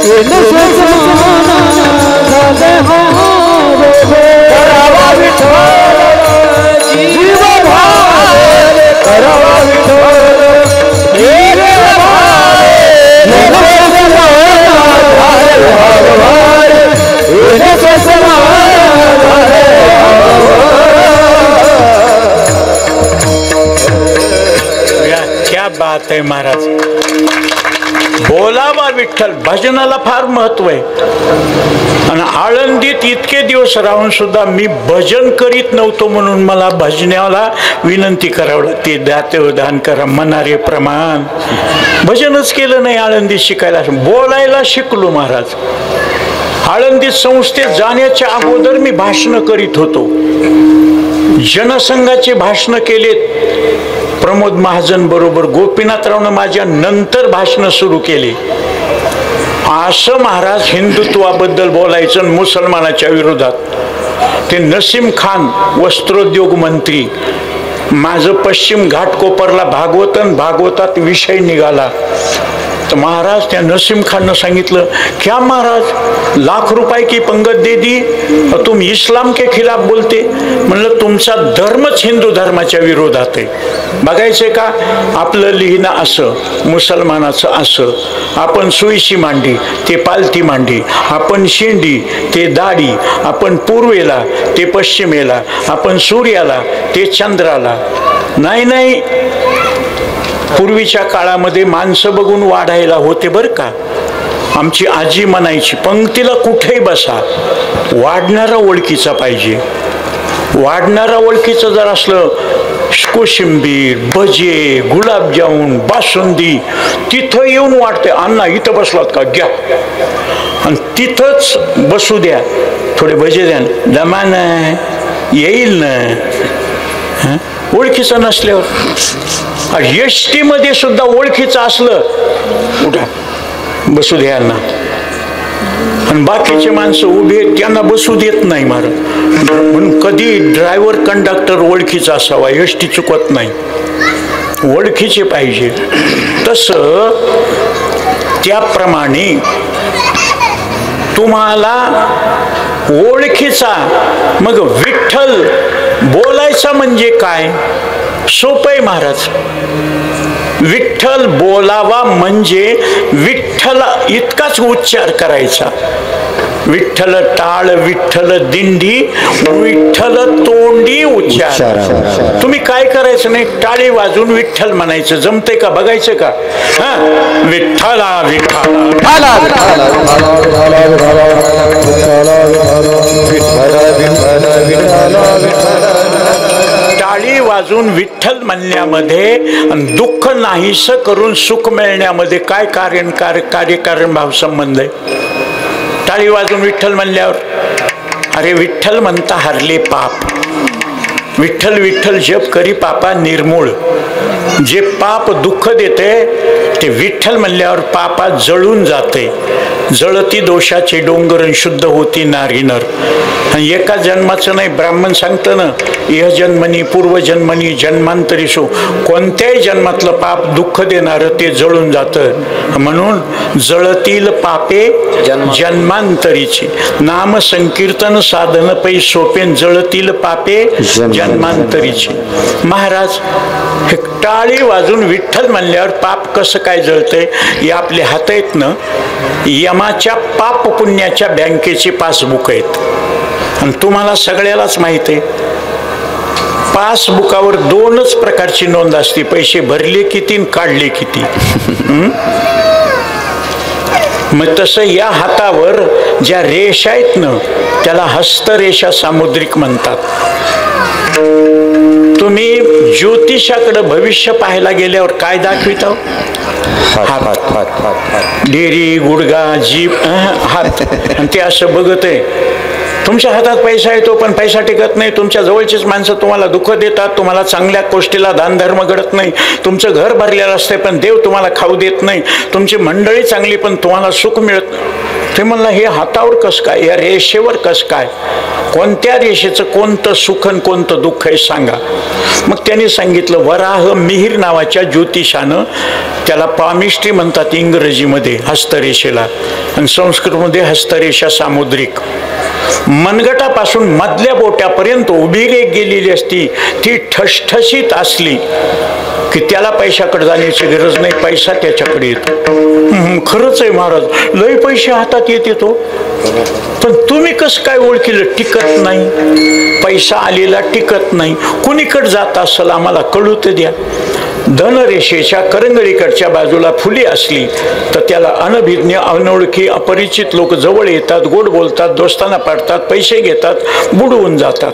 येन भगवाना घाले हवे. करावा विठ्ठल जीवा भावे, करावा विठ्ठल येन भावे, येन भगवाना घाले हवे, येन भगवाना घाले हवे. क्या बात आहे महाराज. बोलावा विठ्ठल भजनाला फार महत्व आहे. आणि आळंदीत इतके दिवस राहून सुद्धा मी भजन करीत नव्हतो म्हणून मला भजनाला विनंती करावं लागते. दाते दान करा मनारे प्रमाण. भजनच केलं नाही आळंदीत शिकायला. बोलायला शिकलो महाराज. आळंदीत संस्थेत जाण्याच्या अगोदर मी भाषण करीत होतो. जनसंघाचे भाषण केलेत प्रमोद महाजन बरोबर. गोपीनाथरावनं माझ्या नंतर भाषण सुरू केले. असं महाराज हिंदुत्वाबद्दल बोलायचं मुसलमानाच्या विरोधात. ते नसीम खान वस्त्रोद्योग मंत्री. माझं पश्चिम घाटकोपरला भागवतात विषय निघाला. तर महाराज त्या नसीम खाननं सांगितलं, क्या महाराज लाख रुपये की पंगत दे दी, तुम इस्लाम के खिलाफ बोलते. म्हणलं तुमचा धर्मच हिंदू धर्माच्या विरोधात आहे. बघायचंय का? आपलं लिहिणं असं, मुसलमानाचं असं. आपण सुईशी मांडी, ते पालथी मांडी. आपण शेंडी, ते दाढी. आपण पूर्वेला, ते पश्चिमेला. आपण सूर्याला, ते चंद्राला. नाही, पूर्वीच्या काळामध्ये माणसं बघून वाढायला होते बरं का. आमची आजी म्हणायची, पंक्तीला कुठेही बसा, वाढणारा ओळखीचा पाहिजे. वाढणारा ओळखीचं जर असलं, कोशिंबीर, भजे, गुलाबजामुन, बासुंदी, तिथं येऊन वाटते अण्णा इथं बसलात का, घ्या आणि तिथंच बसू द्या, थोडे भजे द्या, दमान येईल ना. ओळखीचं नसल्यावर एसटी मध्ये सुद्धा ओळखीचं असलं, उठा बसू द्या ना. आणि बाकीचे माणसं उभे त्यांना बसू देत नाही महाराज. म्हणून कधी ड्रायव्हर कंडक्टर ओळखीचा असावा, एसटी चुकत नाही, ओळखीचे पाहिजे. तसं त्याप्रमाणे तुम्हाला ओळखीचा. मग विठ्ठल बोलायचा म्हणजे काय, सोपं आहे महाराज. विठ्ठल बोलावा म्हणजे विठ्ठल इतकाच उच्चार करायचा. विठ्ठल टाळ, विठ्ठल दिंडी, विठ्ठल तोंडी उच्चार. तुम्ही काय करायचं नाही, टाळी वाजून विठ्ठल म्हणायचं. जमते का बघायचं का? विठ्ठला विठ्ठला, टाळी वाजून विठ्ठल म्हणण्यामध्ये आणि दुःख नाहीसं करून सुख मिळण्यामध्ये काय कार्यकारण भाव संबंध आहे? टाळी वाजून विठ्ठल म्हणल्यावर अरे विठ्ठल म्हणता हरले पाप, विठ्ठल विठ्ठल जप करी पापा निर्मूळ. जे पाप दुःख देते ते विठ्ठल म्हणल्यावर पापात जळून जाते. जळती दोषाचे डोंगर शुद्ध होती नारी नर. आणि एका जन्माचं नाही, ब्राह्मण सांगतं ना, इह जन्मनी पूर्वजन्मनी जन्मांतरीसो, कोणत्याही जन्मातलं पाप दुःख देणारं ते जळून जातं. म्हणून जळतील पापे जन्मांतरीची, नाम संकीर्तन साधन पै सोपेन, जळतील पापे जन्मांतरीची. महाराज हे टाळी वाजून विठ्ठल म्हणल्यावर पाप कसं काय जळतंय? हे आपले हात आहेत ना, यमाच्या पाप पुण्याच्या बँकेची पासबुक आहेत. आणि तुम्हाला सगळ्यालाच माहित आहे, पासबुकावर दोनच प्रकारची नोंद असते, पैसे भरले किती काढले किती. मग तसं या हातावर ज्या रेषा आहेत ना, त्याला हस्तरेषा सामुद्रिक म्हणतात. तुम्ही ज्योतिषाकडे भविष्य पाहायला गेल्यावर काय दाखविता? हात, डेरी, गुडगा, जीभ, हात. आणि ते असं बघत आहे. तुमच्या हातात पैसा येतो पण पैसा टिकत नाही. तुमच्या जवळचीच माणसं तुम्हाला दुःख देतात, तुम्हाला चांगल्या गोष्टीला दानधर्म घडत नाही. तुमचं घर भरलेलं असते पण देव तुम्हाला खाऊ देत नाही. तुमची मंडळी चांगली पण तुम्हाला सुख मिळत नाही. ते म्हणलं हे हातावर कसं काय, या रेषेवर कसं काय, कोणत्या रेषेचं कोणतं सुख आणि कोणतं दुःख आहे सांगा. मग त्यांनी सांगितलं, वराह मिहीर नावाच्या ज्योतिषानं, त्याला पामिस्ट्री म्हणतात इंग्रजीमध्ये हस्तरेषेला, आणि संस्कृतमध्ये हस्तरेषा सामुद्रिक. मनगटापासून मधल्या बोट्यापर्यंत उभी रेख गेलेली असती, ती ठसठशीत असली की त्याला पैशाकडे जाण्याची गरज नाही, पैसा त्याच्याकडे येतो. खरंच आहे महाराज, लय पैसे हातात येते तो. पण तुम्ही कसं काय ओळखीलं? टिकत नाही, पैसा आलेला टिकत नाही. कुणीकडे जात असेल आम्हाला कळू तर द्या. धनरेषेच्या करंगळीकडच्या बाजूला फुली असली तर त्याला अनभिज्ञ, अनोळखी, अपरिचित लोक जवळ येतात, गोड बोलतात, दोस्ताना पाडतात, पैसे घेतात, बुडवून जातात.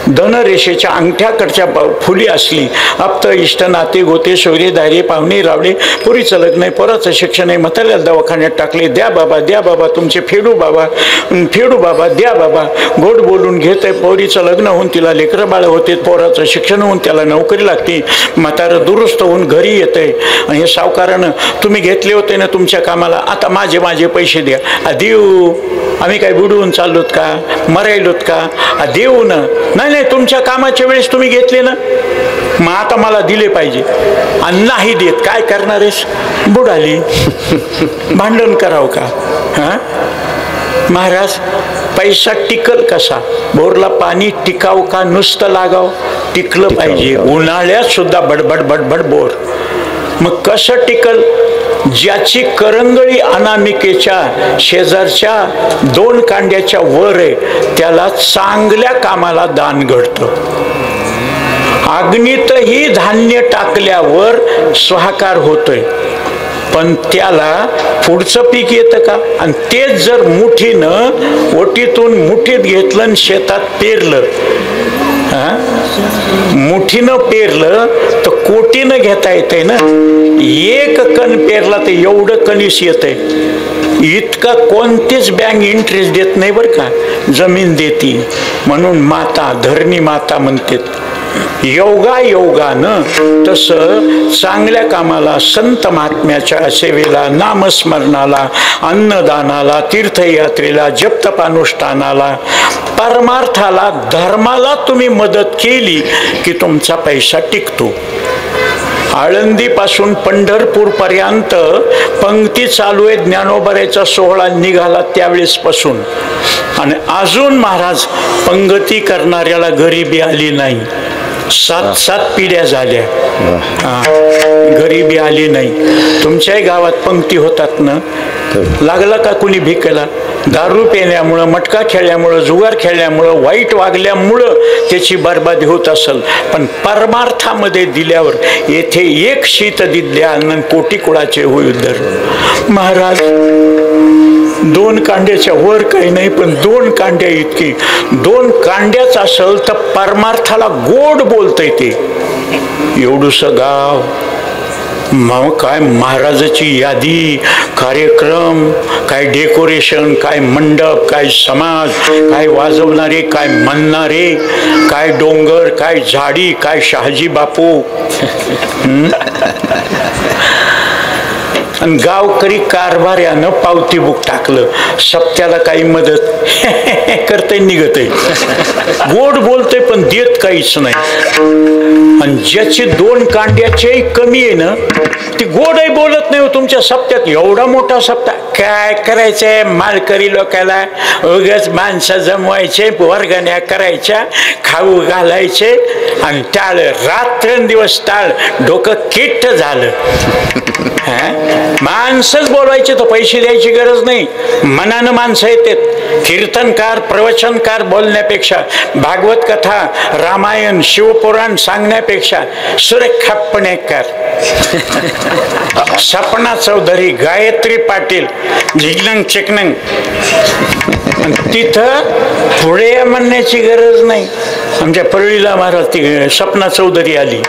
धनरेषेच्या अंगठ्याकडच्या फुली असली, आप्त, इष्ट, नाते, गोते, सोयरे, दारे, पाहुणे, रावळे, पुरीचं लग्न आहे, पोराचं शिक्षण आहे, म्हाताऱ्याला दवाखान्यात टाकले, द्या बाबा, द्या बाबा, तुमचे फेडू बाबा, फेडू बाबा, द्या बाबा. गोड बोलून घेत आहे, पोरीचं लग्न होऊन तिला लेकरं बाळ होते, पोराचं शिक्षण होऊन त्याला नोकरी लागते, म्हातारं दुरुस्त होऊन घरी येते. आणि हे सावकारानं, तुम्ही घेतले होते ना तुमच्या कामाला, आता माझे पैसे द्या. देऊ, आम्ही काय बुडवून चाललोत का, मरायलोत का? देऊ ना. नाही नाही, तुमच्या कामाच्या वेळेस तुम्ही घेतले ना, मग आता मला दिले पाहिजे. आणि नाही देत, काय करणार आहेस? बुडाली. भांडण करावं का? महाराज, पैसा टिकल कसा? बोरला पाणी टिकाव का नुसतं लागाव? टिकलं पाहिजे. उन्हाळ्यात सुद्धा बडबड बडबड बोर. मग कसं टिकल? ज्याची करंगळी अनामिकेच्या शेजारच्या 2 कांड्याच्या वर आहे, त्याला चांगल्या कामाला दान घडतं. अग्नीतही धान्य टाकल्यावर स्वाहाकार होतोय, पण त्याला पुढचं पीक येतं का? आणि तेच जर मुठीनं ओटीतून मुठीत घेतलं आणि शेतात पेरलं मुठीनं पेरलं तर कोटीनं घेता येतंय ना. एक कण पेरला तर एवढं कणीस येतंय. इतका कोणतीच बँक इंटरेस्ट देत नाही बरं का, जमीन देती. म्हणून माता धरणी माता म्हणतात. योगानं तसं चांगल्या कामाला, संत महात्म्याच्या सेवेला, नामस्मरणाला, अन्नदानाला, तीर्थयात्रेला, जपतपानुष्ठानाला, परमार्थाला, धर्माला तुम्ही मदत केली की तुमचा पैसा टिकतो. आळंदीपासून पंढरपूर पर्यंत पंक्ती चालू आहे. ज्ञानोबाचा सोहळा निघाला त्यावेळेसपासून, आणि अजून महाराज पंगती करणाऱ्याला गरिबी आली नाही. 7 पिढ्या झाल्या, गरिबी आली नाही. तुमच्याही गावात पंक्ती होतात ना, लागला का कुणी भिकेला? दारू पिल्यामुळं, मटका खेळल्यामुळं, जुगार खेळल्यामुळं, वाईट वागल्यामुळं त्याची बरबादी होत असेल. पण परमार्थामध्ये दिल्यावर येथे एक शीत दिल्या अन्न कोटी कुळाचे होईल दर. महाराज 2 कांड्याच्या वर काही नाही, पण 2 कांड्या इतकी, 2 कांड्याच असेल तर परमार्थाला गोड बोलतंय ते. एवढूसं गाव, मग काय महाराजाची यादी, कार्यक्रम, काय डेकोरेशन, काय मंडप, काय समाज, काय वाजवणारे, काय म्हणणारे, काय डोंगर, काय झाडी, काय शहाजी बापू. आणि गावकरी कारभार्यानं पावती बुक टाकलं. सप्त्याला काही मदत करते, निघते, गोड बोलते, पण देत काहीच नाही. आणि ज्याची 2 कांड्याचे कमी आहे ना, ती गोडही बोलत नाही. तुमच्या सप्त्यात एवढा मोठा सप्ताह काय करायचंय? मालकरी लोकांना उगाच माणसं जमवायचे, वर्गण्या करायच्या, खाऊ घालायचे, आणि टाळ रात्रंदिवस टाळ. डोकं किट्ट झालं. माणसंच बोलवायचे, तर पैसे द्यायची गरज नाही. मनानं माणसं येतात. कीर्तनकार, प्रवचनकार बोलण्यापेक्षा, भागवत कथा, रामायण, शिवपुराण सांगण्यापेक्षा सुरेखपणे कर. सपना चौधरी, गायत्री पाटील, झिगनंग चिकनंग, तिथं पुढे म्हणण्याची गरज नाही. आमच्या परळीला महाराज ती सपना चौधरी आली.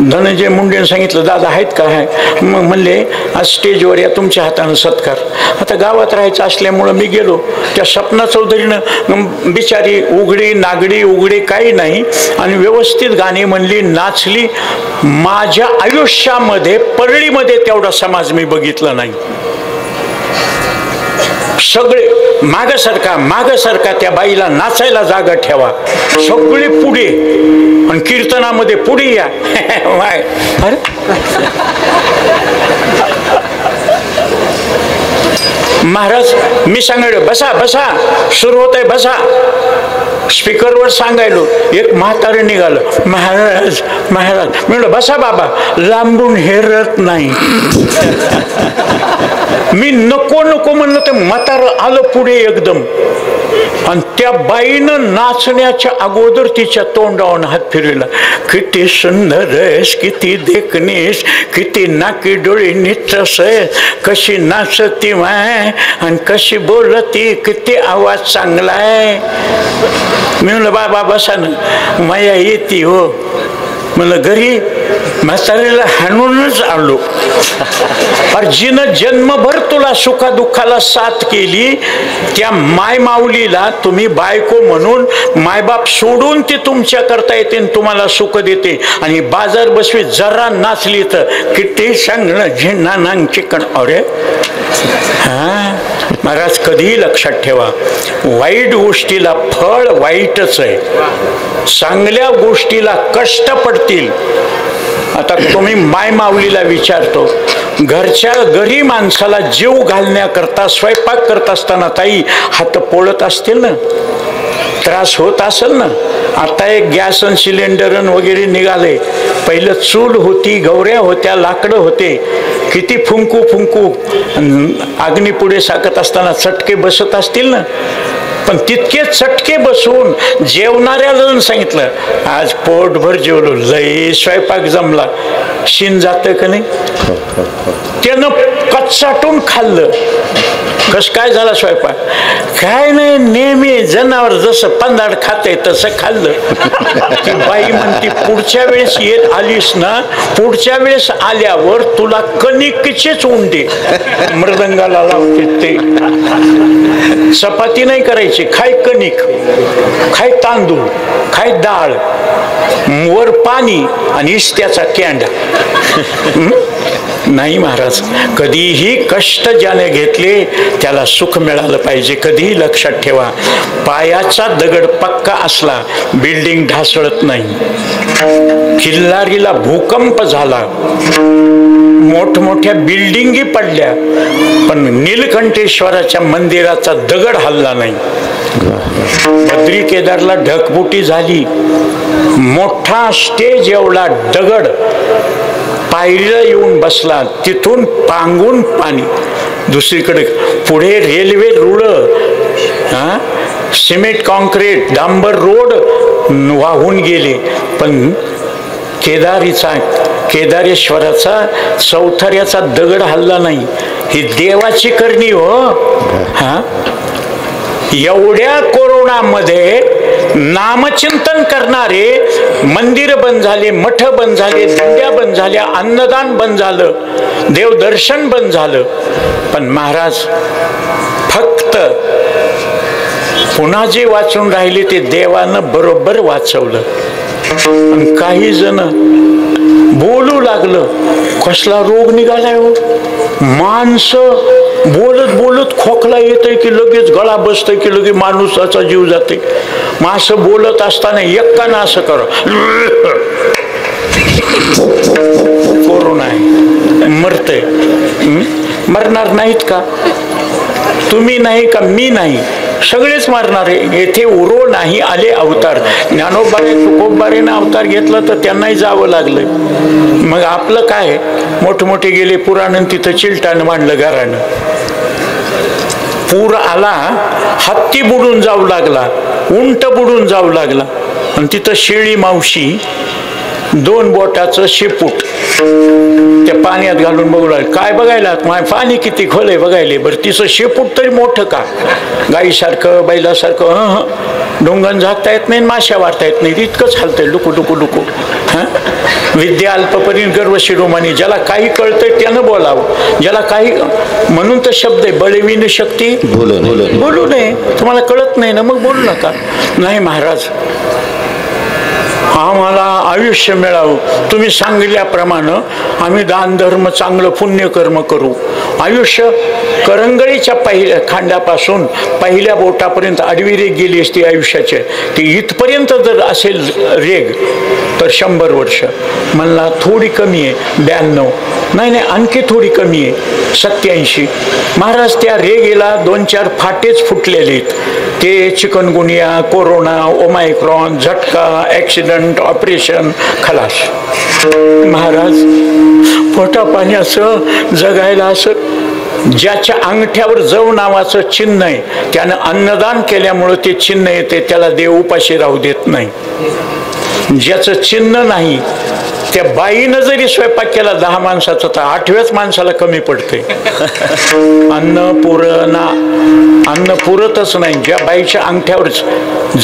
धनंजय मुंडेने सांगितलं, दादा आहेत का? आहे. मग म्हणले, आज स्टेजवर या, तुमच्या हातानं सत्कार. आता गावात राहायचं असल्यामुळं मी गेलो. त्या सपना चौधरीनं बिचारी उघडी नागडी उघडी काही नाही, आणि व्यवस्थित गाणी म्हणली, नाचली. माझ्या आयुष्यामध्ये परळीमध्ये तेवढा समाज मी बघितला नाही. सगळे माग सरका, त्या बाईला नाचायला जागा ठेवा, सगळे पुढे, आणि कीर्तनामध्ये पुढे या. अरे महाराज मी सांगायलो, बसा बसा, सुरू होत आहे, बसा. स्पीकरवर सांगायलो. एक म्हातारे निघालं, महाराज महाराज. म्हणलं, बसा बाबा, लांबून हेरत नाही. मी नको नको म्हणलं, ते म्हातारं आलं पुढे एकदम, आणि त्या बाईनं नाचण्याच्या अगोदर तिच्या तोंडावरून हात फिरविला. किती सुंदर आहेस, किती देखणीस, किती नाकी डोळी निचस, कशी नाचती माय, आणि कशी बोलती, किती आवाज चांगला आहे. मी म्हणलं, बाबा बसा ना, माया येते हो. म्हणलं, घरी म्हातारीला हाणूनच आलो. जिनं जन्मभर तुला सुखादुःखाला साथ केली, त्या माय माऊलीला तुम्ही बायको म्हणून मायबाप सोडून ती तुमच्या करता येते, तुम्हाला सुख देते. आणि बाजार बसवी जरा नाचली तर किती सांगणं झिन्ना नांग चिकन. अरे हा महाराज, कधीही लक्षात ठेवा, वाईट गोष्टीला फळ वाईटच आहे, चांगल्या गोष्टीला कष्ट पडतील. आता तुम्ही माय माऊलीला विचारतो, घरच्या घरी माणसाला जीव घालण्याकरता स्वयंपाक करत असताना ताई हात पोळत असतील ना, त्रास होत असेल ना. आता एक गॅस आणि सिलेंडर वगैरे निघाले. पहिलं चूल होती, गौऱ्या होत्या, लाकडं होते. किती फुंकू फुंकू अग्नी पुढे साकत असताना चटके बसत असतील ना. पण तितके चटके बसून जेवणाऱ्याला सांगितलं, आज पोटभर जेवलो, लय स्वयंपाक जमला, शिन जातं का नाही. त्यानं कच्चाटून खाल्लं. कस काय झाला स्वयंपाक? काय नाही, नेहमी जनावर जसं पंधाड खाते तसं खाल्लं. ती बाई म्हणते पुढच्या वेळेस येत आलीस ना, पुढच्या वेळेस आल्यावर तुला कणिकेचेच उंडे मृदंगाला लावते. ते चपाती नाही करायची, खाय कणिक, खाय तांदूळ, खाय डाळ, वर पाणी आणि इष्ट्याचा कॅंडा. नाही महाराज, कधीही कष्ट ज्याने घेतले त्याला सुख मिळालं पाहिजे. कधीही लक्षात ठेवा, पायाचा दगड पक्का असला बिल्डिंग ढासळत नाही. किल्लारीला भूकंप झाला, मोठमोठ्या बिल्डिंगी पडल्या, पण नीलकंठेश्वराच्या मंदिराचा दगड हलला नाही. बद्री केदारला ढगफुटी झाली, मोठा स्टेज एवढा दगड पायरीला येऊन बसला, तिथून पांगून पाणी. दुसरीकडे पुढे रेल्वे रुळ, सिमेंट कॉन्क्रीट डांबर रोड वाहून गेले, पण केदारेश्वराचा चौथऱ्याचा दगड हलला नाही. ही देवाची करणी हो. एवढ्या कोरोनामध्ये नामचिंतन करणारे मंदिर बंद झाले, मठ बंद झाले, दिंड्या बंद झाल्या, अन्नदान बंद झालं, देवदर्शन बंद झालं, पण महाराज फक्त पुन्हा जे वाचून राहिले ते देवानं बरोबर वाचवलं. काही जण बोलू लागलं, कसला रोग निघालाय हो. माणसं बोलत बोलत खोकला येतय की लगेच गळा बसतय की लगेच माणूसाचा जीव जाते. मग असं बोलत असताना एक्कानं असं कर, कोरोना आहे, मरतय. मरणार नाहीत का? तुम्ही नाही का मी नाही, सगळेच मारणारे. येथे उरो नाही आले अवतार. ज्ञानोबारे तुकोबारेनं अवतार घेतला तर त्यांनाही जावं लागलं. मग आपलं काय, मोठमोठे गेले पुराण, तिथं चिलटानं मांडलं घरानं. पूर आला, हत्ती बुडून जाऊ लागला, उंट बुडून जाऊ लागला, आणि तिथं शेळी मावशी 2 बोटाचं शेपूट त्या पाण्यात घालून बघू लागले. काय बघायला? पाणी किती खोल आहे बघायले. बरं तिचं शेपूट तरी मोठं का? गाईसारखं बैलासारखं डोंगण झाकता येत नाही, माश्या वारता येत नाही, इतकंच हालतंय डुकू डुकू डुकू. विद्या अल्पपरीन गर्व शिरोमणी. ज्याला काही कळतंय त्यानं बोलावं, ज्याला काही, म्हणून तर शब्द आहे, बळविन शक्ती बोलू नये. तुम्हाला कळत नाही ना, मग बोलू नका. नाही महाराज, आम्हाला आयुष्य मिळावं, तुम्ही सांगितल्याप्रमाणे आम्ही दान धर्म चांगलं पुण्यकर्म करू. आयुष्य करंगळीच्या पहिल्या खांद्यापासून पहिल्या बोटापर्यंत आडवी रेग गेली असती आयुष्याचे, ती इथपर्यंत जर असेल रेग तर 100 वर्ष. म्हणला थोडी कमी आहे 92, नाही आणखी थोडी कमी आहे 87. महाराज त्या रेगेला 2-4 फाटेच फुटलेले आहेत. ते चिकनगुनिया, कोरोना, ओमायक्रॉन, झटका, ॲक्सिडंट, ऑपरेशन, खलास. महाराज पोटा पाण्याचं जगायला असं ज्याच्या अंगठ्यावर जव नावाचं चिन्ह आहे त्यानं अन्नदान केल्यामुळं ते चिन्ह येते, त्याला देव उपाशी राहू देत नाही. ज्याचं चिन्ह नाही त्या बाईनं जरी स्वयंपाक केला 10 माणसाचा तर 8व्याच माणसाला कमी पडते. अन्न पुरतच नाही. ज्या बाईच्या अंगठ्यावरच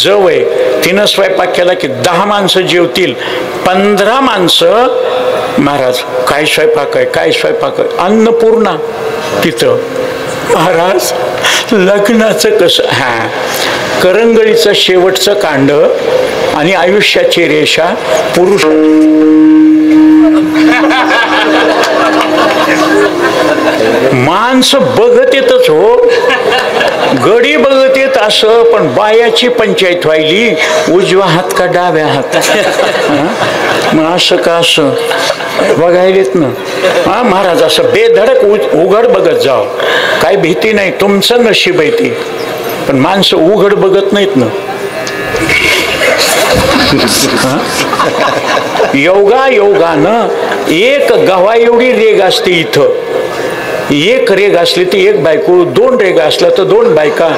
जव आहे तिनं स्वयंपाक केला की 10 माणसं जेवतील, 15 माणसं. महाराज काय स्वयंपाक आहे, काय स्वयंपाक आहे, अन्नपूर्णा तिथं. महाराज लग्नाचं कसं, करंगळीचं शेवटचं कांड आणि आयुष्याची रेषा पुरुष. माणसं बघत येतच हो, गडी बघत येत असं, पण बायाची पंचायत व्हायली उजवा हात का डाव्या हात. मग असं का असं बघायलेत ना. महाराज असं बेधडक उघड बघत जाव, काही भीती नाही, तुमचं नशीब आहे ती. पण माणसं उघड बघत नाहीत ना. योगानं एक गव्हा एवढी रेग असते इथं. एक रेग असली तर एक बायको, 2 रेग असल्या तर 2 बायका.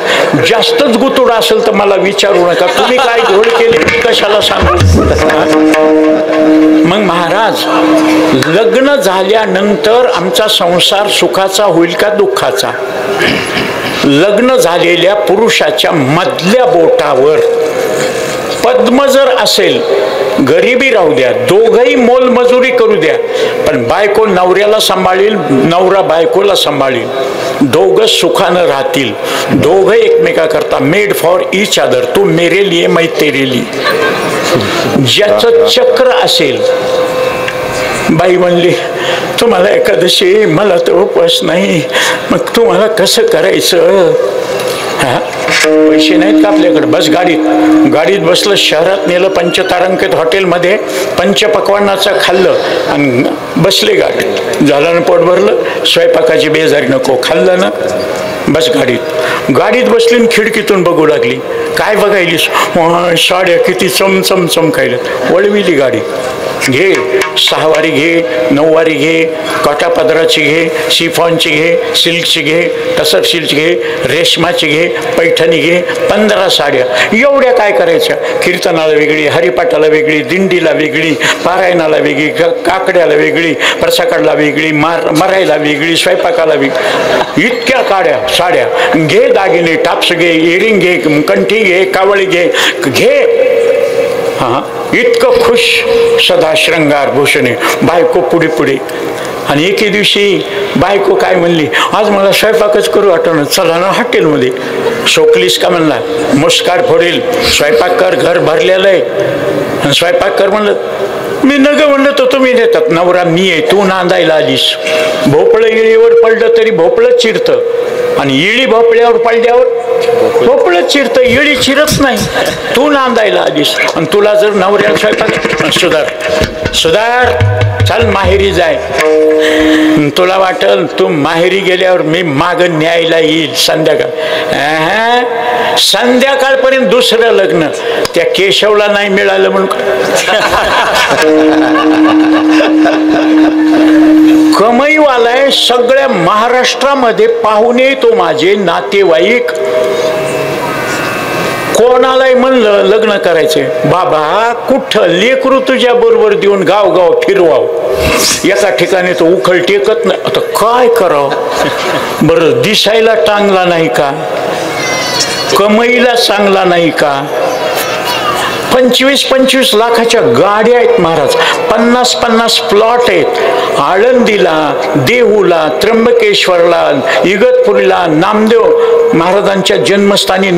जास्तच गुतुड असेल तर मला विचारू नका, तुम्ही काय घोड केले मी कशाला सांगू. मग महाराज लग्न झाल्यानंतर आमचा संसार सुखाचा होईल का दुःखाचा? लग्न झालेल्या पुरुषाच्या मधल्या बोटावर पद्म जर असेल, गरिबी राहू द्या, दोघही मोलमजुरी करू द्या, पण बायको नवऱ्याला सांभाळील, नवरा बायकोला सांभाळील, दोघं सुखानं राहतील, दोघं एकमेकाकरता मेड फॉर इच अदर, तू मेरे लिए मैं तेरे लिए, ज्याचं चक्र असेल. बाई म्हणली तुम्हाला एकादशी, मला तर उपवास नाही, मग तुम्हाला कसं करायचं? हा, पैसे नाहीत का आपल्याकडे? बस गाडीत बसलं, शहरात नेलं, पंचतारांकित हॉटेलमध्ये पंचपक्वान्नाचं खाल्लं आणि बसले गाडीत. झालं ना पोट भरलं, स्वयंपाकाची बेजारी नको, खाल्लं ना, बस गाडीत बसली, खिडकीतून बघू लागली. काय बघायलीस? साड्या किती चमचम चमकायल्यात. वळविली गाडी. घे, 6 वारी घे, 9 वारी घे, काटापदराची घे, शिफॉनची घे, सिल्कची घे, टसर सिल्कची घे, रेशमाची घे, पैठणी घे, 15 साड्या. एवढ्या काय करायच्या? कीर्तनाला वेगळी, हरिपाठाला वेगळी, दिंडीला वेगळी, पारायणाला वेगळी, काकड्याला वेगळी, प्रसाकडला वेगळी, मरायला वेगळी, स्वयंपाकाला वेगळी. इतक्या काड्या साड्या. घे दागिने, टाप्स घे, इयरिंग घे, कंठी घे, कावळी घे. हा, इतकं खुश, सदा श्रंगार भूषणे. बायको पुढे. आणि एके दिवशी बायको काय म्हणली, आज मला स्वयंपाकच करू वाटणं, चला ना हॉटेलमध्ये. शोकलीस का म्हणला? मुस्कार फोडेल. स्वयंपाक कर, घर भरलेलं आहे, आणि स्वयंपाक कर म्हणलं. मी नग म्हणलं तर तुम्ही देतात. नवरा मी आहे, तू नांदायला आलीस. भोपळं इळीवर पडलं तरी भोपळं चिरतं, आणि इळी भोपळ्यावर पडल्यावर भोपळं चिरतं, इळी चिरत नाही. तू नांदायला आलीस, आणि तुला जर नवऱ्याला स्वयंपाक, सुधार चल माहेरी जाय. तुला वाटल तू माहेरी गेल्यावर मी माग न्यायला येईल संध्याकाळपर्यंत दुसरं लग्न. त्या केशवला नाही मिळालं म्हणून कमाईवालाय. सगळ्या महाराष्ट्रामध्ये पाहुणे तो माझे नातेवाईक. कोणालाही म्हणलं लग्न करायचे, बाबा कुठं लेकरू तुझ्या बरोबर देऊन गाव फिरवाव, एका ठिकाणी तो उखळ टेकत नाही. आता काय करावं बरं? दिसायला चांगला नाही का? कमाईला चांगला नाही का? 25-25 लाखाच्या गाड्या आहेत महाराज, 50-50 प्लॉट आहेत. आळंदीला, देहूला, त्र्यंबकेश्वरला, इगतपुरीला, नामदेव महाराजांच्या जन्मस्थानी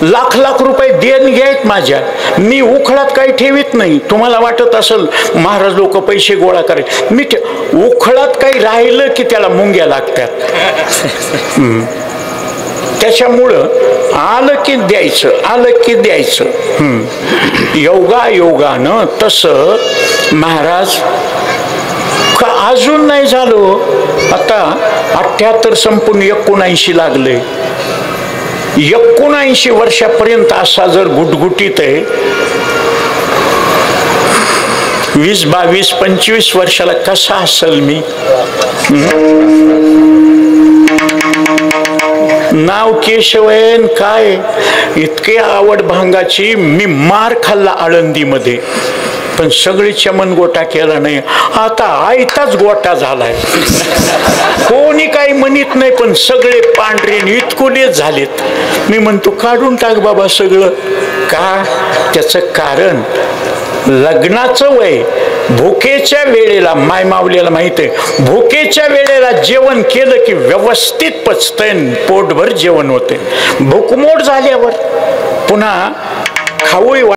लाख रुपये देणगी आहेत माझ्या. मी उखळात काही ठेवीत नाही. तुम्हाला वाटत असेल महाराज लोक पैसे गोळा करायचे, मी उखळात काही राहिलं की त्याला मुंग्या लागतात. त्याच्यामुळं आलं की द्यायचं. योगानं तसं महाराज का अजून नाही झालो. आता 78 संपून 79 लागले. 79 वर्षापर्यंत असा जर गुटगुटीत आहे, 20, 22, 25 वर्षाला कसा असेल मी? नाव केशवयन काय, इतके आवड भांगाची. मी मार खाल्ला आळंदीमध्ये, पण सगळी चमन गोटा केला नाही. आता आयताच गोटा झालाय. कोणी काही म्हणत नाही, पण सगळे पांढरे इतकुले झालेत. मी म्हणतो काढून टाक बाबा सगळं. का? त्याचं कारण लग्नाचं वय. भुकेच्या वेळेला, माय मावलेला माहित आहे, भुकेच्या वेळेला जेवण केलं की व्यवस्थित पचतंय, पोटभर जेवण होते. भूकमोड झाल्यावर पुन्हा खाऊही